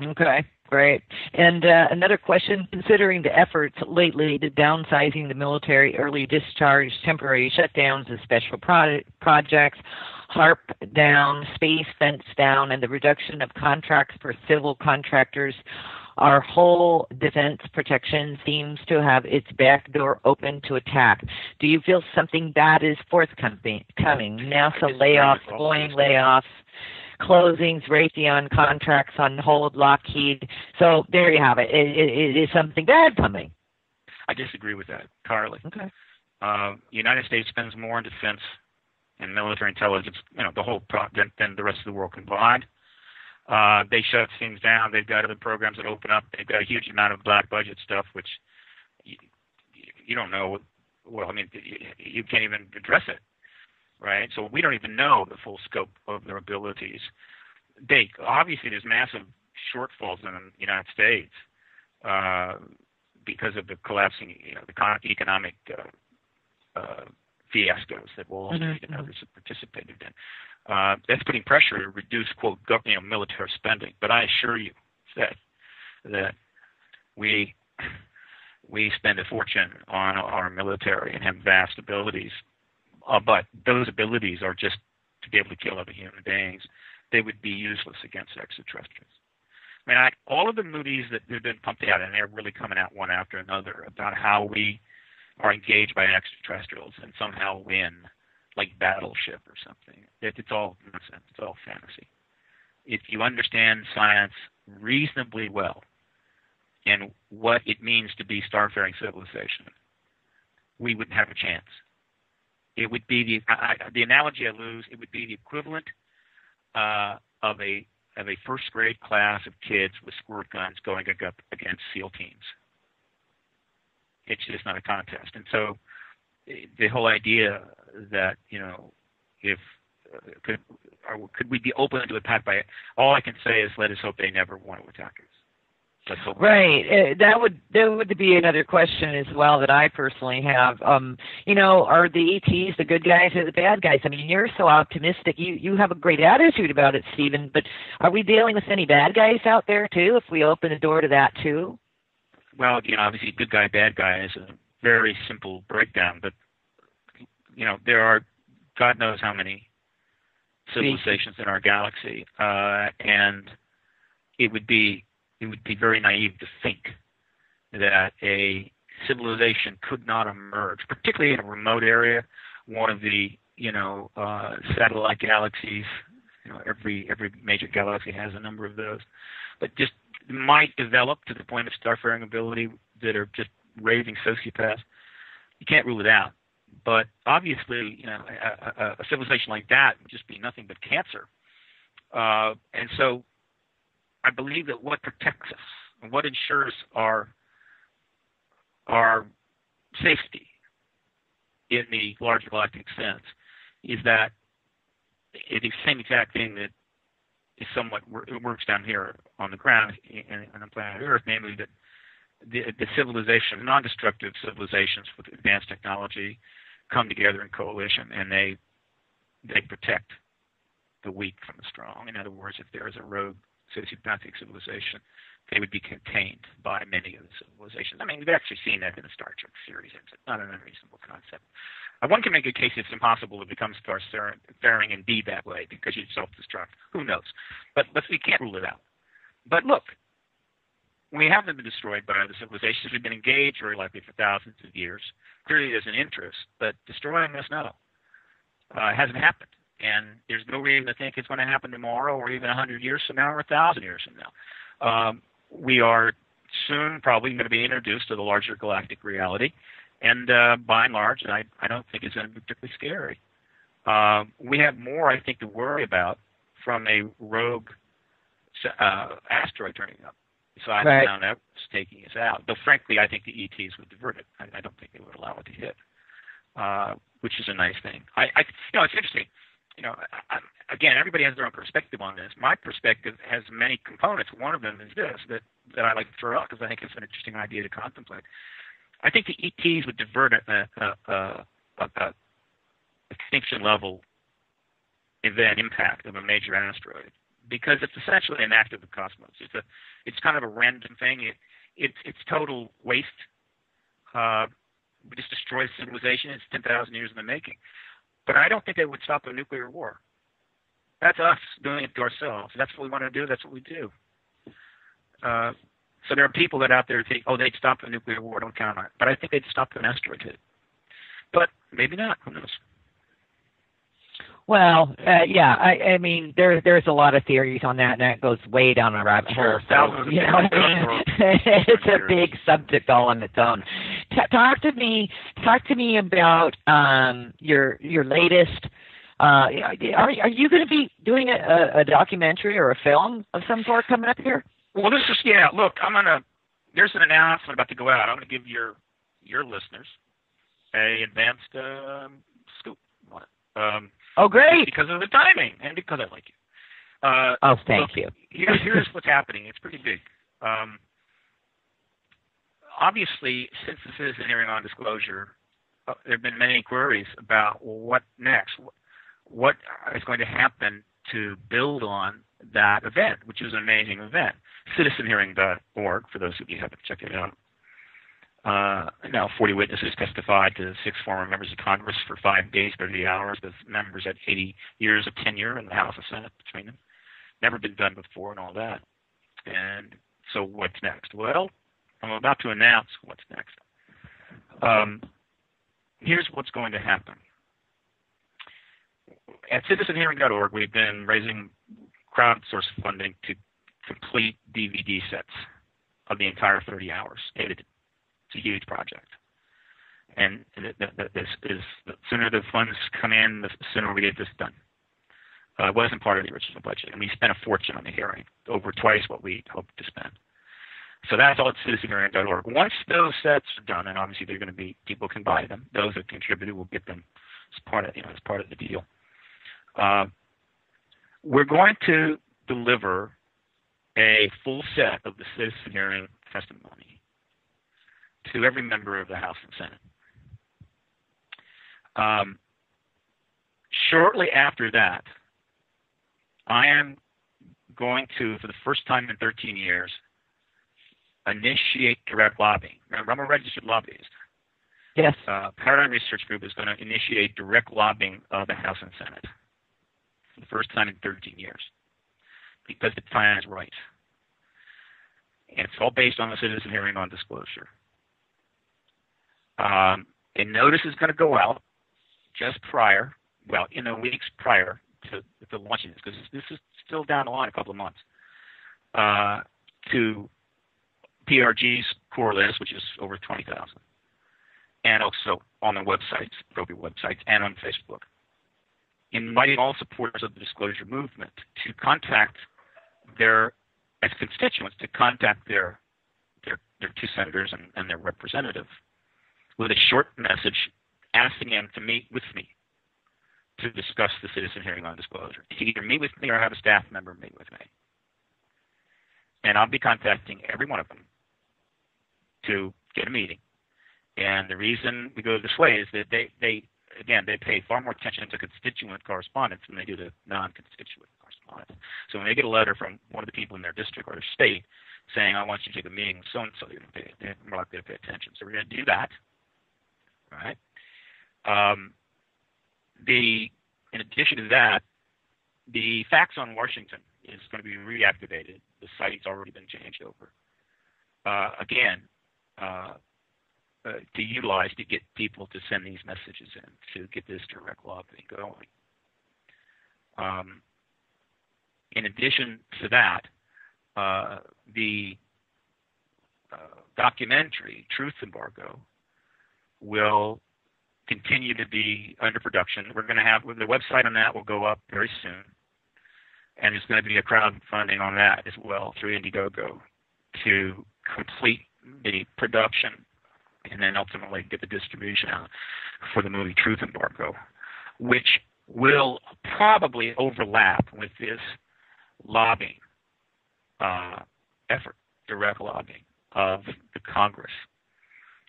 Okay, great. And another question, considering the efforts lately to downsizing the military, early discharge, temporary shutdowns of special projects, HARP down, space fence down, and the reduction of contracts for civil contractors, our whole defense protection seems to have its back door open to attack. Do you feel something bad is forthcoming? NASA layoffs, Boeing layoffs, closings, Raytheon contracts on hold, Lockheed. So there you have it. It is something bad coming. I disagree with that, Carly. Okay. The United States spends more on defense and military intelligence, the whole than the rest of the world combined. They shut things down. They've got other programs that open up. They've got a huge amount of black budget stuff, which you don't know. Well, I mean, you can't even address it. Right, so we don't even know the full scope of their abilities. Obviously there's massive shortfalls in the United States because of the collapsing, the economic fiascos that Wall Street and others have participated in. That's putting pressure to reduce, quote, military spending. But I assure you that we spend a fortune on our military and have vast abilities. But those abilities are just to be able to kill other human beings. They would be useless against extraterrestrials. I mean, all of the movies that have been pumped out, and they're really coming out one after another, about how we are engaged by extraterrestrials and somehow win, like Battleship or something. It's all nonsense. It's all fantasy. If you understand science reasonably well and what it means to be starfaring civilization, we wouldn't have a chance. It would be the analogy I use. It would be the equivalent of a first grade class of kids with squirt guns going up against SEAL teams. It's just not a contest. And so, the whole idea that could we be open to attack by it? All I can say is let us hope they never want to attack us. Right. That would be another question as well that I personally have. Are the ETs the good guys or the bad guys? I mean, you're so optimistic. You have a great attitude about it, Stephen. But are we dealing with any bad guys out there too? If we open the door to that too. Well, obviously, good guy, bad guy is a very simple breakdown. But there are God knows how many civilizations in our galaxy, and it would be very naive to think that a civilization could not emerge, particularly in a remote area, one of the satellite galaxies. Every major galaxy has a number of those, but just might develop to the point of starfaring ability that are just raving sociopaths. You can't rule it out, but obviously, a civilization like that would just be nothing but cancer, and so. I believe that what protects us and what ensures our safety in the larger galactic sense is that it's the same exact thing that is somewhat works down here on the ground on the planet Earth, namely that the civilization, non-destructive civilizations with advanced technology, come together in coalition and they protect the weak from the strong. In other words, if there is a rogue sociopathic civilization, they would be contained by many of the civilizations. I mean, we've actually seen that in the Star Trek series. It's not an unreasonable concept. One can make a case it's impossible to become starfaring and be that way because you'd self-destruct. Who knows? But we can't rule it out. But look, we haven't been destroyed by other civilizations. We've been engaged very likely for thousands of years. Clearly there's an interest, but destroying us, no. It hasn't happened. And there's no reason to think it's going to happen tomorrow or even 100 years from now or 1,000 years from now. We are soon probably going to be introduced to the larger galactic reality. And by and large, I don't think it's going to be particularly scary. We have more, I think, to worry about from a rogue asteroid turning up. Besides Mount Everest taking us out. Though, frankly, I think the ETs would divert it. I don't think they would allow it to hit, which is a nice thing. It's interesting. Again, everybody has their own perspective on this. My perspective has many components. One of them is this, that I like to throw out because I think it's an interesting idea to contemplate. I think the ETs would divert a extinction level event impact of a major asteroid because it's essentially an act of the cosmos. It's kind of a random thing. It's total waste. We just destroy civilization. It's 10,000 years in the making. But I don't think they would stop a nuclear war. That's us doing it to ourselves. That's what we want to do. That's what we do. So there are people that out there think, oh, they'd stop a nuclear war. Don't count on it. But I think they'd stop an asteroid hit. But maybe not. Who knows? Well, yeah, I mean, there's a lot of theories on that, and that goes way down a rabbit hole. So, you know, it's a big subject all on its own. Talk to me about your latest. Are you going to be doing a documentary or a film of some sort coming up here? Well, this is Look, there's an announcement about to go out. I'm going to give your listeners a advanced scoop on it. Oh, great! Because of the timing and because I like you. Thank you. Here's what's happening. It's pretty big. Obviously, since the citizen hearing on disclosure, there have been many queries about what next. What is going to happen to build on that event, which is an amazing event. Citizenhearing.org, for those of you who haven't checked it out. Now 40 witnesses testified to 6 former members of Congress for 5 days, 30 hours, with members at 80 years of tenure in the House and Senate between them. Never been done before and all that. And so what's next? Well, I'm about to announce what's next. Here's what's going to happen. At citizenhearing.org, we've been raising crowdsourced funding to complete DVD sets of the entire 30 hours, edited. It's a huge project. And the sooner the funds come in, the sooner we get this done. It wasn't part of the original budget, and we spent a fortune on the hearing, over twice what we hoped to spend. So that's all at citizenhearing.org. Once those sets are done, and obviously they're going to be, people can buy them. Those that contributed will get them as part of the deal. We're going to deliver a full set of the citizen hearing testimony to every member of the House and Senate. Shortly after that, I am going to, for the first time in 13 years, initiate direct lobbying. Remember, I'm a registered lobbyist. Yes. Paradigm Research Group is going to initiate direct lobbying of the House and Senate for the first time in 13 years, because the time is right. And it's all based on the citizen hearing on disclosure. A notice is going to go out just prior, in the weeks prior to launching this, because this is still down the line a couple of months, to PRG's core list, which is over 20,000, and also on the websites, appropriate websites, and on Facebook, inviting all supporters of the disclosure movement to contact as constituents, to contact their 2 senators and their representative with a short message asking them to meet with me to discuss the citizen hearing on disclosure. To either meet with me or have a staff member meet with me. And I'll be contacting every one of them to get a meeting. And the reason we go this way is that they pay far more attention to constituent correspondence than they do to non-constituent correspondence. So when they get a letter from one of the people in their district or their state saying, I want you to take a meeting with so-and-so, they're more likely to pay attention. So we're going to do that. Right? In addition to that, the fax on Washington is going to be reactivated. The site's already been changed over. To get people to send these messages in, to get this direct lobbying going. In addition to that, the documentary, Truth Embargo, will continue to be under production. We're going to have, the website on that will go up very soon. And there's going to be a crowdfunding on that as well through Indiegogo to complete the production and then ultimately get the distribution out for the movie Truth Embargo, which will probably overlap with this lobbying effort, direct lobbying of the Congress.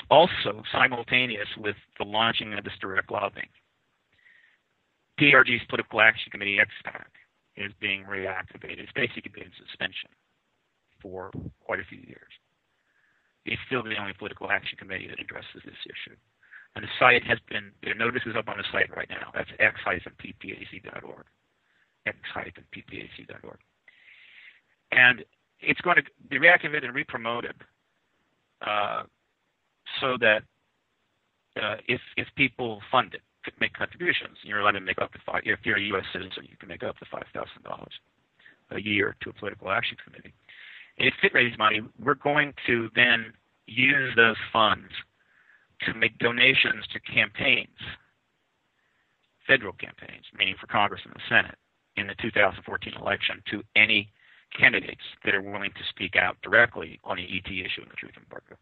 Also, simultaneous with the launching of this direct lobbying, PRG's Political Action Committee, XPAC, is being reactivated. It's basically been in suspension for quite a few years. It's still the only political action committee that addresses this issue. And the site has been, the notice is up on the site right now. That's x-ppac.org. x-ppac.org. And it's going to be reactivated and re-promoted so that if people fund it, make contributions, you're allowed to make up to if you're a U.S. citizen, you can make up to $5,000 a year to a political action committee. And if it raises money, we're going to then use those funds to make donations to campaigns, federal campaigns, meaning for Congress and the Senate, in the 2014 election to any candidates that are willing to speak out directly on the ET issue and the truth embargo.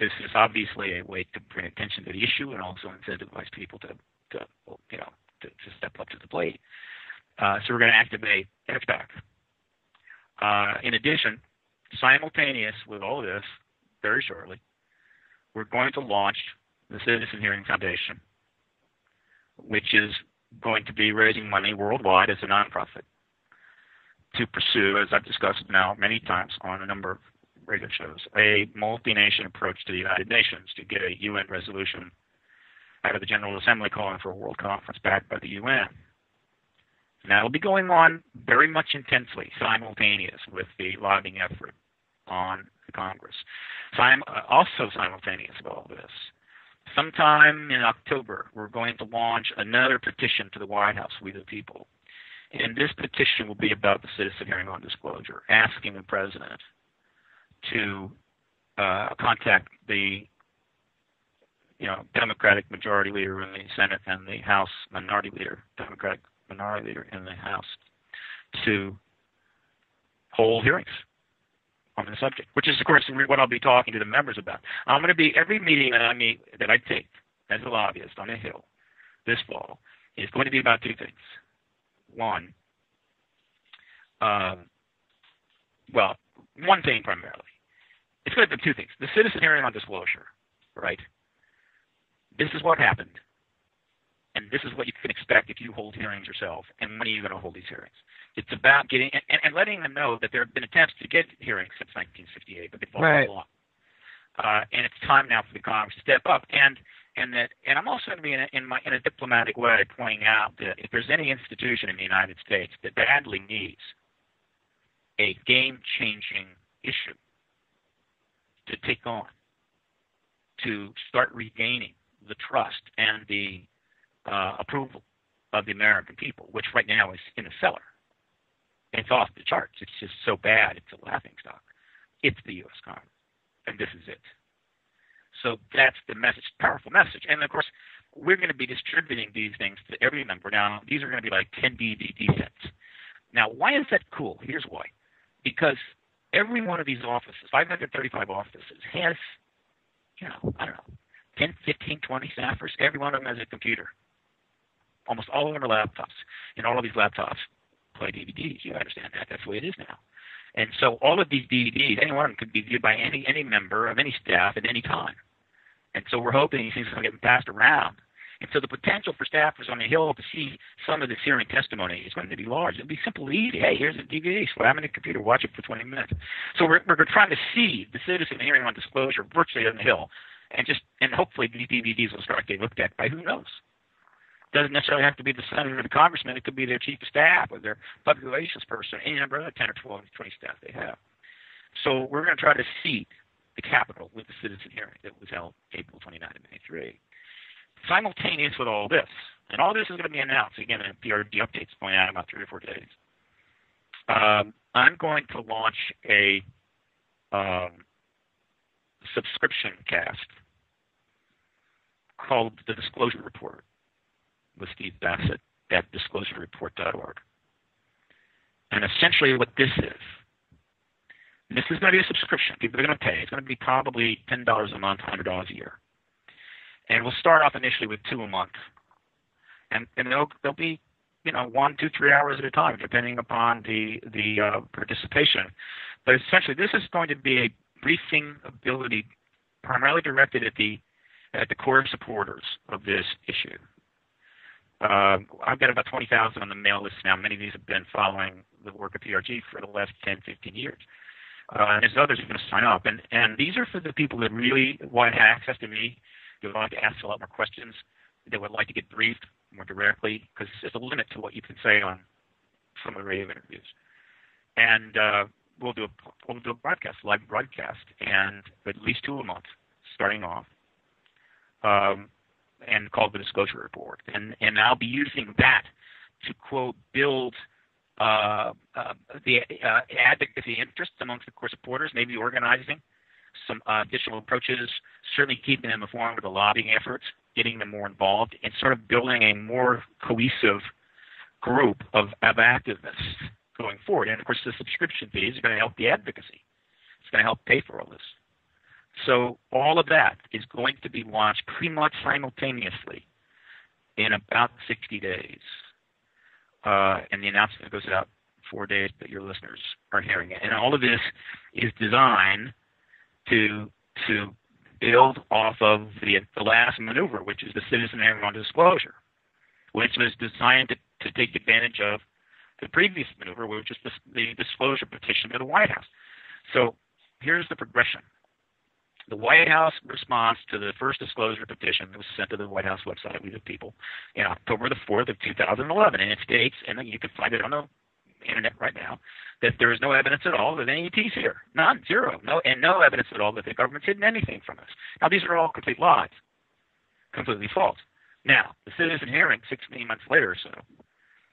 This is obviously a way to bring attention to the issue and also incentivize people to step up to the plate. So we're going to activate XPAC. In addition, simultaneous with all of this, very shortly, we're going to launch the Citizen Hearing Foundation, which is going to be raising money worldwide as a nonprofit to pursue, as I've discussed now many times on a number of radio shows, a multi-nation approach to the United Nations to get a UN resolution out of the General Assembly calling for a world conference backed by the UN. Now, it'll be going on very much intensely, simultaneous with the lobbying effort on the Congress. Also simultaneous with all this, sometime in October, we're going to launch another petition to the White House, We the People. And this petition will be about the citizen hearing on disclosure, asking the president to contact the Democratic majority leader in the Senate and the House minority leader, Democratic minority leader in the House, to hold hearings on the subject, which is, of course, what I'll be talking to the members about. I'm going to be, every meeting that I take as a lobbyist on the Hill this fall is going to be about two things. One, one thing primarily. It's going to be two things. The citizen hearing on disclosure, right? This is what happened, and this is what you can expect if you hold hearings yourself, and when are you going to hold these hearings? It's about getting and letting them know that there have been attempts to get hearings since 1968, but they've fallen along. And it's time now for the Congress to step up. And I'm also going to be in a diplomatic way pointing out that if there's any institution in the United States that badly needs a game-changing issue to take on, to start regaining the trust and the approval of the American people, which right now is in a cellar. It's off the charts. It's just so bad. It's a laughing stock. It's the U.S. Congress, and this is it. So that's the message, powerful message. And, of course, we're going to be distributing these things to every member. Now, these are going to be like 10 DVD sets. Now, why is that cool? Here's why. Because every one of these offices, 535 offices, has, 10, 15, 20 staffers. Every one of them has a computer. Almost all of them are laptops. And all of these laptops play DVDs. You understand that. That's the way it is now. And so all of these DVDs, any one of them could be viewed by any member of any staff at any time. And so we're hoping these things are going to get passed around. And so the potential for staffers on the Hill to see some of this hearing testimony is going to be large. It'll be simple, easy. Hey, here's a DVD. Slam in the computer. Watch it for 20 minutes. So we're trying to see the citizen hearing on disclosure virtually on the Hill. And hopefully these DVDs will start getting looked at by who knows. It doesn't necessarily have to be the senator or the congressman. It could be their chief of staff or their public relations person, any number of 10 or 12 or 20 staff they have. So we're going to try to seed the Capitol with the citizen hearing that was held April 29 and May 3. Simultaneous with all this, and all this is going to be announced, again, in PRD updates going out in about 3 or 4 days. I'm going to launch a subscription cast called The Disclosure Report with Steve Bassett at disclosurereport.org. And essentially what this is going to be a subscription. People are going to pay. It's going to be probably $10 a month, $100 a year. And we'll start off initially with 2 a month. And they'll be, 1, 2, 3 hours at a time, depending upon the participation. But essentially, this is going to be a briefing ability primarily directed at the core supporters of this issue. I've got about 20,000 on the mail list now. Many of these have been following the work of PRG for the last 10, 15 years. And there's others who are going to sign up. And these are for the people that really want access to me, who would like to ask a lot more questions, that would like to get briefed more directly, because there's a limit to what you can say on some of the radio interviews. And we'll do a broadcast, live broadcast, and at least 2 a month, starting off, and called the Disclosure Report. And I'll be using that to, quote, build the advocacy interest amongst the core supporters, maybe organizing some additional approaches, certainly keeping them informed of the lobbying efforts, getting them more involved, and sort of building a more cohesive group of activists going forward. And of course, the subscription fees are going to help the advocacy. It's going to help pay for all this. So all of that is going to be launched pretty much simultaneously in about 60 days. And the announcement goes out 4 days that your listeners are hearing it. And all of this is designed to build off of the last maneuver, which is the citizen hearing on disclosure, which was designed to take advantage of the previous maneuver, which is the disclosure petition to the White House. So here's the progression. The White House response to the first disclosure petition that was sent to the White House website, We the People, in October the 4th of 2011. And it states, and you can find it on the internet right now, that there is no evidence at all that any ET's here. None, zero. No evidence at all that the government's hidden anything from us. Now, these are all complete lies, completely false. Now, the citizen hearing 16 months later or so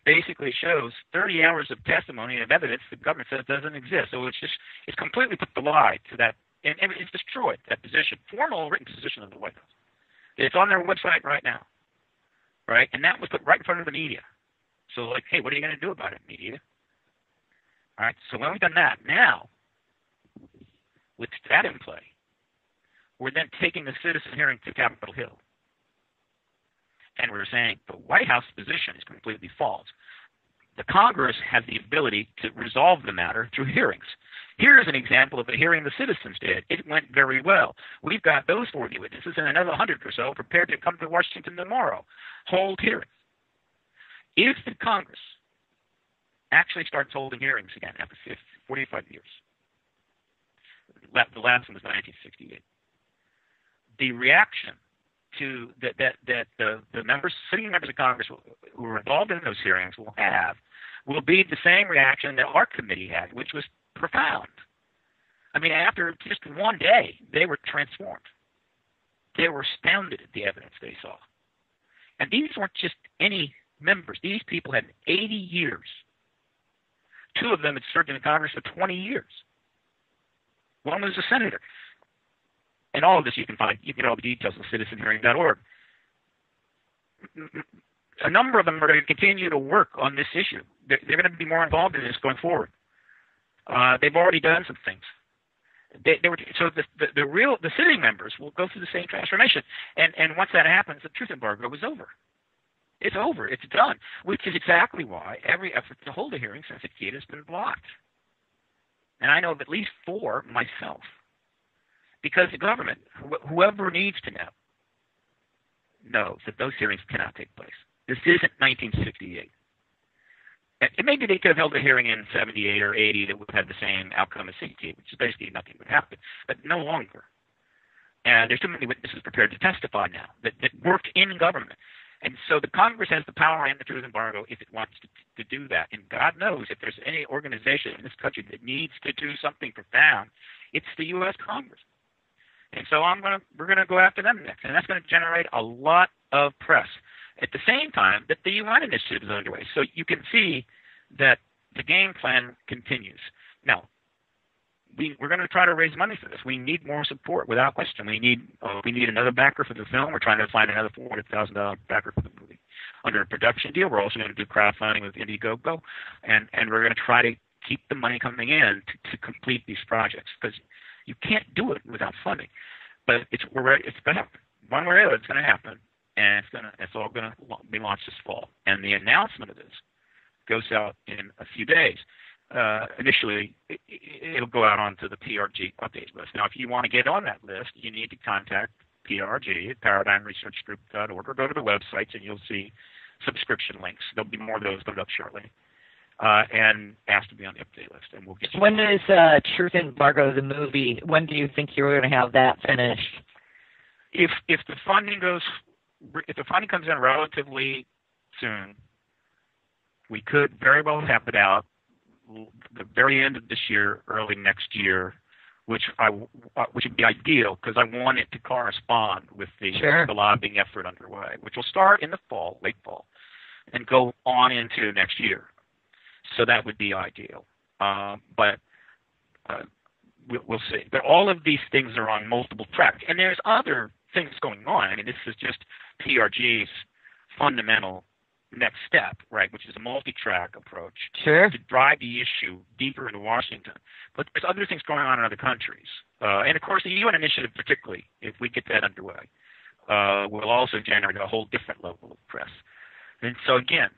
basically shows 30 hours of testimony and evidence the government says doesn't exist. So it's completely put the lie to that, and it's destroyed that position, formal written position of the White House. It's on their website right now, right? And that was put right in front of the media. So like, hey, what are you going to do about it, media? All right, so when we've done that, now, with that in play, we're then taking the citizen hearing to Capitol Hill. And we're saying the White House position is completely false. The Congress has the ability to resolve the matter through hearings. Here's an example of a hearing the citizens did. It went very well. We've got those 40 witnesses and another 100 or so prepared to come to Washington tomorrow. Hold hearings. If the Congress actually starts holding hearings again after 45 years, the last one was 1968, the reaction to that the members, sitting members of Congress who were involved in those hearings will be the same reaction that our committee had, which was profound. I mean, after just one day, they were transformed. They were astounded at the evidence they saw. And these weren't just any members. These people had 80 years. 2 of them had served in Congress for 20 years. One was a senator. And all of this you can get all the details on citizenhearing.org. A number of them are going to continue to work on this issue. They're going to be more involved in this going forward. They've already done some things. The sitting members will go through the same transformation. And once that happens, the truth embargo is over. It's over. It's done. Which is exactly why every effort to hold a hearing since its gate has been blocked. And I know of at least 4 myself. Because the government, whoever needs to know, knows that those hearings cannot take place. This isn't 1968. And maybe they could have held a hearing in 78 or 80 that would have had the same outcome as 68, which is basically nothing would happen, but no longer. And there's too many witnesses prepared to testify now that worked in government. And so the Congress has the power and the truth embargo if it wants to do that. And God knows if there's any organization in this country that needs to do something profound, it's the U.S. Congress. And so we're going to go after them next. And that's going to generate a lot of press at the same time that the UN initiative is underway. So you can see that the game plan continues. Now, we're going to try to raise money for this. We need more support, without question. We need another backer for the film. We're trying to find another $400,000 backer for the movie under a production deal. We're also going to do crowdfunding with Indiegogo, and we're going to try to keep the money coming in to complete these projects, because you can't do it without funding. But it's going to happen. One way or the other, it's going to happen, and it's all going to be launched this fall. And the announcement of this goes out in a few days. Initially, it'll go out onto the PRG updates list. Now, if you want to get on that list, you need to contact PRG at ParadigmResearchGroup.org, or go to the websites, and you'll see subscription links. There'll be more of those put up shortly. And asked to be on the update list, and we'll get. When is Truth Embargo the movie? When do you think you're going to have that finished? If the funding comes in relatively soon, we could very well have it out the very end of this year, early next year, which would be ideal because I want it to correspond with the lobbying effort underway, which will start in the fall, late fall, and go on into next year. So that would be ideal. But we'll see. But all of these things are on multiple tracks. And there's other things going on. I mean, this is just PRG's fundamental next step, right, which is a multi-track approach to drive the issue deeper into Washington. But there's other things going on in other countries. And, of course, the UN initiative particularly, if we get that underway, will also generate a whole different level of press. And so, again,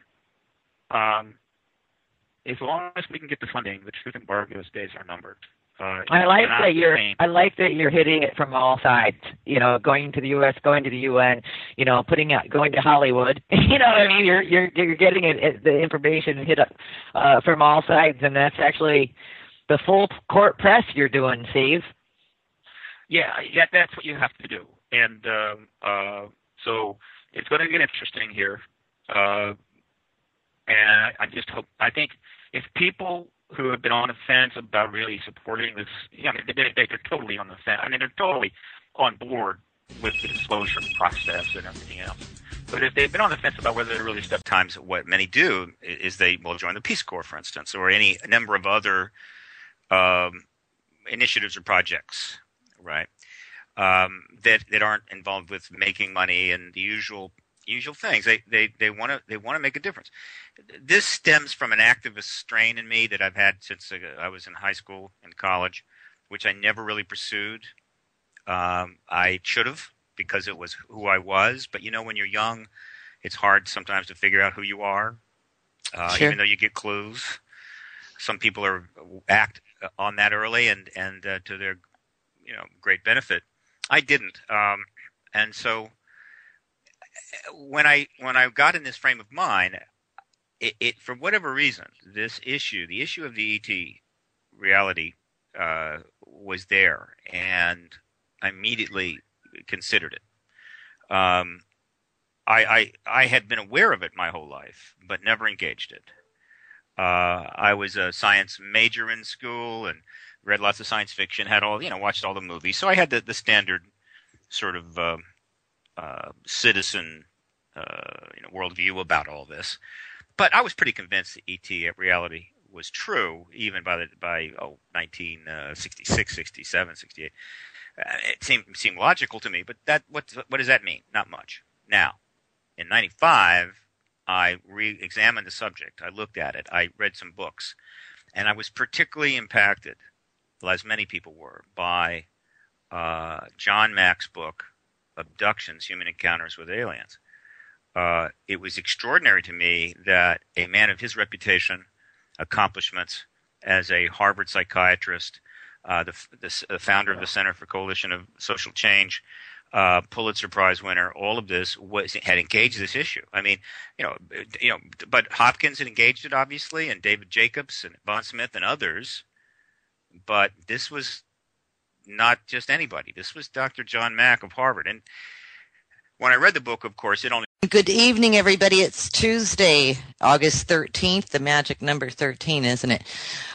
as long as we can get the funding, the Truth Embargo's days are numbered. I like that you're hitting it from all sides. You know, going to the U.S., going to the UN. You know, going to Hollywood. You know what I mean? You're getting the information hit up from all sides, and that's actually the full court press you're doing, Steve. Yeah, that's what you have to do, and so it's going to get interesting here. And I think if people who have been on the fence about really supporting this, they're totally on the fence. I mean, they're totally on board with the disclosure process and everything else. But if they've been on the fence about whether to really step times, what many do is they will join the Peace Corps, for instance, or any number of other initiatives or projects, right? That aren't involved with making money and the usual things. They want to make a difference. This stems from an activist strain in me that I've had since I was in high school and college, which I never really pursued. I should have, because it was who I was. But when you're young, it's hard sometimes to figure out who you are, even though you get clues. Some people act on that early and to their great benefit. I didn't, and so. When I got in this frame of mind, it for whatever reason, this issue, the issue of the ET reality, was there, and I immediately considered it. I had been aware of it my whole life, but never engaged it. I was a science major in school and read lots of science fiction, had watched all the movies, so I had the standard sort of citizen, worldview about all this, but I was pretty convinced that ET reality was true, even by 1966, 67, 68. It seemed logical to me, but what does that mean? Not much. Now, in '95, I re-examined the subject. I looked at it. I read some books, and I was particularly impacted, as many people were, by John Mack's book, Abductions, Human Encounters with Aliens. It was extraordinary to me that a man of his reputation, accomplishments as a Harvard psychiatrist, the founder of the Center for Coalition of Social Change, Pulitzer Prize winner, all of this had engaged this issue. I mean, but Hopkins had engaged it, obviously, and David Jacobs and Von Smith and others. But this was not just anybody. This was Dr. John Mack of Harvard. And when I read the book, of course, it only... Good evening, everybody. It's Tuesday, August 13th, the magic number 13, isn't it?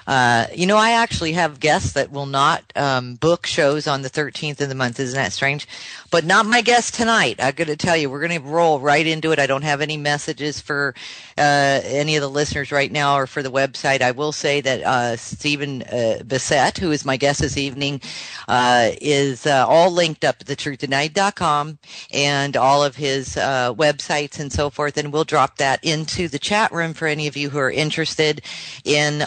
I actually have guests that will not book shows on the 13th of the month. Isn't that strange? But not my guest tonight. I'm going to tell you, we're going to roll right into it. I don't have any messages for any of the listeners right now or for the website. I will say that Stephen Bassett, who is my guest this evening, is all linked up at thetruthtoday.com and all of his websites and so forth. And we'll drop that into the chat room for any of you who are interested in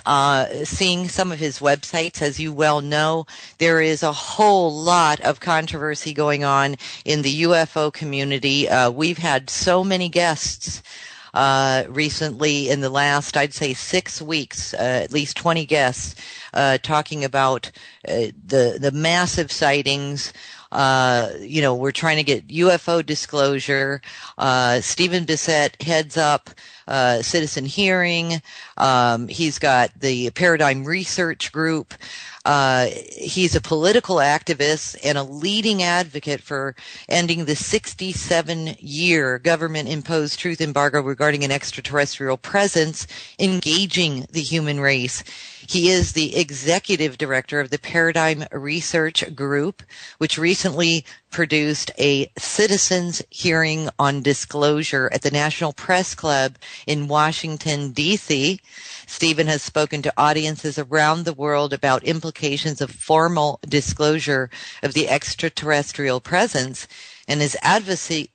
seeing some of his websites. As you well know, there is a whole lot of controversy going on in the UFO community. We've had so many guests recently in the last, I'd say, 6 weeks, at least 20 guests talking about the massive sightings We're trying to get UFO disclosure. Stephen Bassett heads up Citizen Hearing. He's got the Paradigm Research Group. He's a political activist and a leading advocate for ending the 67-year government-imposed truth embargo regarding an extraterrestrial presence engaging the human race. He is the executive director of the Paradigm Research Group, which recently produced a citizens hearing on disclosure at the National Press Club in Washington, D.C. Stephen has spoken to audiences around the world about implications of formal disclosure of the extraterrestrial presence, and his advocacy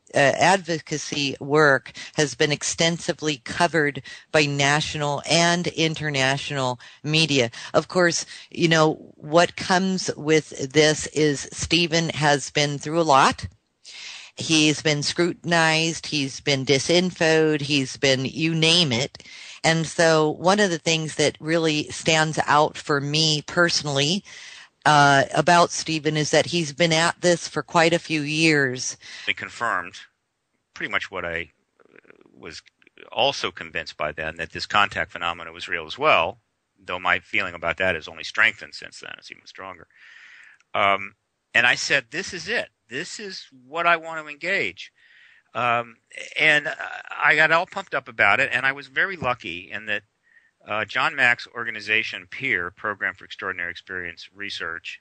work has been extensively covered by national and international media. Of course, what comes with this is Stephen has been through a lot. He's been scrutinized, he's been disinfoed, he's been you name it. And so one of the things that really stands out for me personally about Stephen is that he's been at this for quite a few years. They confirmed pretty much what I was also convinced by then, that this contact phenomena was real as well, though my feeling about that has only strengthened since then. It's even stronger. And I said, this is it. This is what I want to engage. And I got all pumped up about it, and I was very lucky in that John Mack's organization, PEER, Program for Extraordinary Experience Research,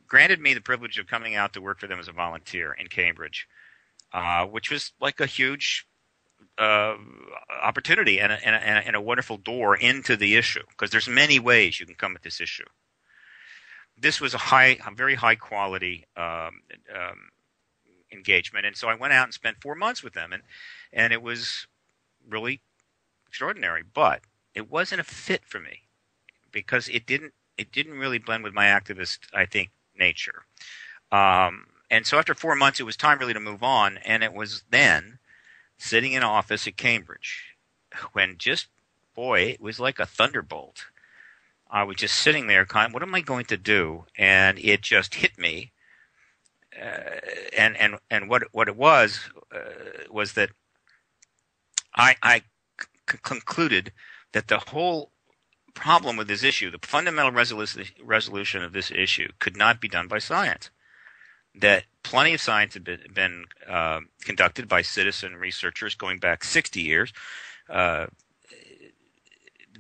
granted me the privilege of coming out to work for them as a volunteer in Cambridge, which was like a huge opportunity and a wonderful door into the issue, because there's many ways you can come at this issue. This was a very high quality engagement, and so I went out and spent 4 months with them, and it was really extraordinary. But it wasn't a fit for me because it didn't really blend with my activist, I think, nature. And so after 4 months, it was time really to move on, and it was then sitting in office at Cambridge when it was like a thunderbolt. I was just sitting there, what am I going to do? And it just hit me. And what it was that I concluded that the whole problem with this issue, the fundamental resolution of this issue, could not be done by science. That plenty of science had been conducted by citizen researchers going back 60 years.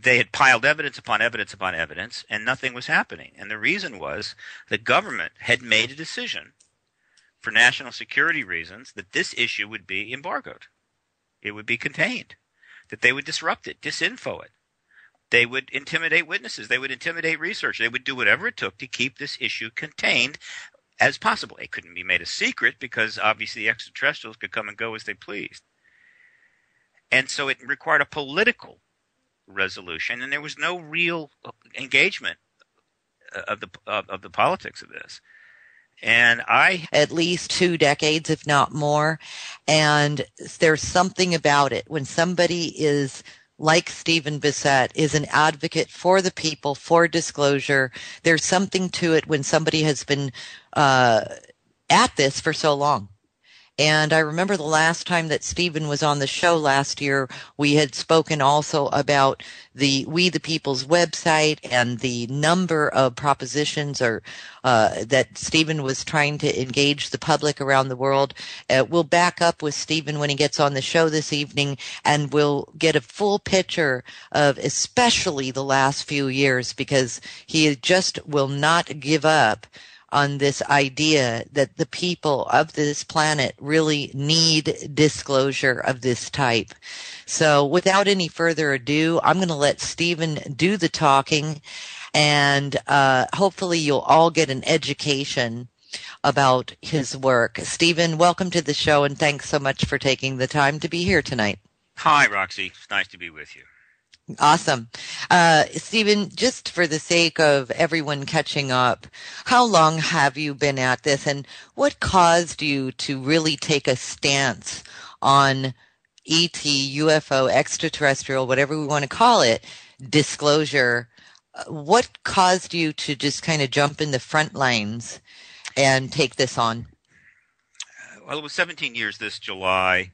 They had piled evidence upon evidence upon evidence, and nothing was happening. And the reason was the government had made a decision for national security reasons that this issue would be embargoed. It would be contained, that they would disrupt it, disinfo it. They would intimidate witnesses. They would intimidate research. They would do whatever it took to keep this issue contained as possible. It couldn't be made a secret because obviously the extraterrestrials could come and go as they pleased. And so it required a political resolution, and there was no real engagement of the politics of this. And at least 2 decades, if not more. And there's something about it when somebody is like Stephen Bassett, is an advocate for the people, for disclosure. There's something to it when somebody has been at this for so long. And I remember the last time that Stephen was on the show last year, we had spoken also about the We the People's website and the number of propositions that Stephen was trying to engage the public around the world. We'll back up with Stephen when he gets on the show this evening, and we'll get a full picture of especially the last few years, because he just will not give up on this idea that the people of this planet really need disclosure of this type. So without any further ado, I'm going to let Stephen do the talking, and hopefully you'll all get an education about his work. Stephen, welcome to the show, and thanks so much for taking the time to be here tonight. Hi, Roxy. It's nice to be with you. Awesome. Stephen, just for the sake of everyone catching up, how long have you been at this, and what caused you to really take a stance on ET, UFO, extraterrestrial, whatever we want to call it, disclosure? What caused you to just kind of jump in the front lines and take this on? Well, it was 17 years this July.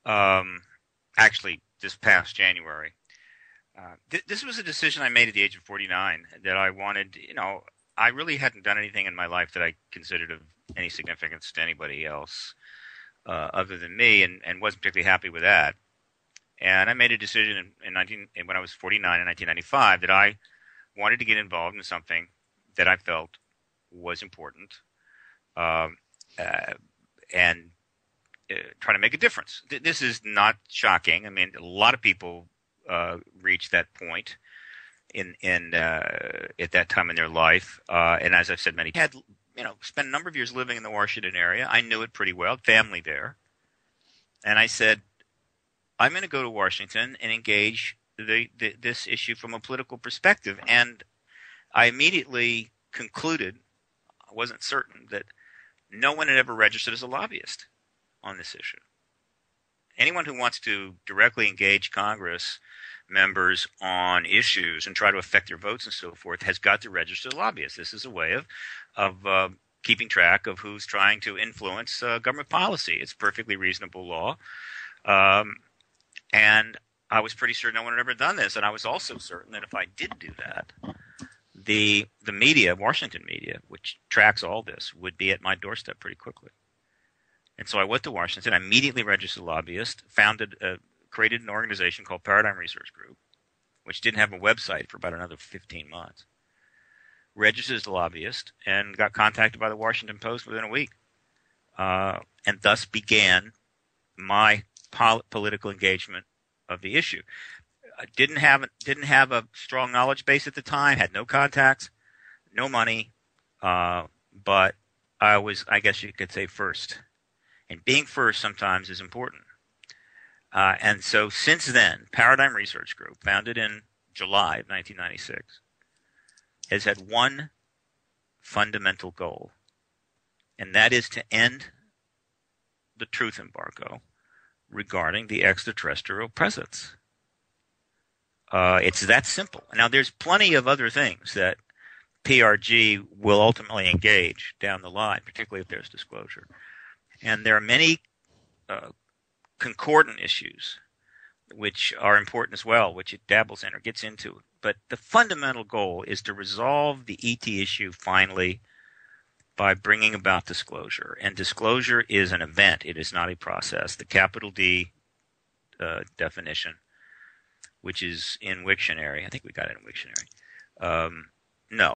Actually, this past January. This was a decision I made at the age of 49 that I wanted, I really hadn't done anything in my life that I considered of any significance to anybody else other than me, and wasn't particularly happy with that. And I made a decision when I was 49 in 1995 that I wanted to get involved in something that I felt was important and try to make a difference. This is not shocking. I mean, a lot of people reach that point at that time in their life. And as I've said, many had spent a number of years living in the Washington area. I knew it pretty well, family there. And I said, I'm going to go to Washington and engage this issue from a political perspective. And I immediately concluded, I wasn't certain, that no one had ever registered as a lobbyist on this issue. Anyone who wants to directly engage Congress members on issues and try to affect their votes and so forth has got to register as a lobbyist. This is a way of keeping track of who's trying to influence government policy. It's a perfectly reasonable law. And I was pretty sure no one had ever done this. And I was also certain that if I did do that, the media, Washington media, which tracks all this, would be at my doorstep pretty quickly. And so I went to Washington, I immediately registered a lobbyist, created an organization called Paradigm Research Group, which didn't have a website for about another 15 months. Registered as a lobbyist and got contacted by the Washington Post within a week. And thus began my political engagement of the issue. I didn't have a strong knowledge base at the time, had no contacts, no money, but I was, I guess you could say, first. And being first sometimes is important. And so since then, Paradigm Research Group, founded in July of 1996, has had one fundamental goal, and that is to end the truth embargo regarding the extraterrestrial presence. It's that simple. Now, there's plenty of other things that PRG will ultimately engage down the line, particularly if there's disclosure. And there are many concordant issues which are important as well, which it dabbles in or gets into. But the fundamental goal is to resolve the ET issue finally by bringing about disclosure. And disclosure is an event. It is not a process. The capital D definition, which is in Wiktionary. I think we got it in Wiktionary. No.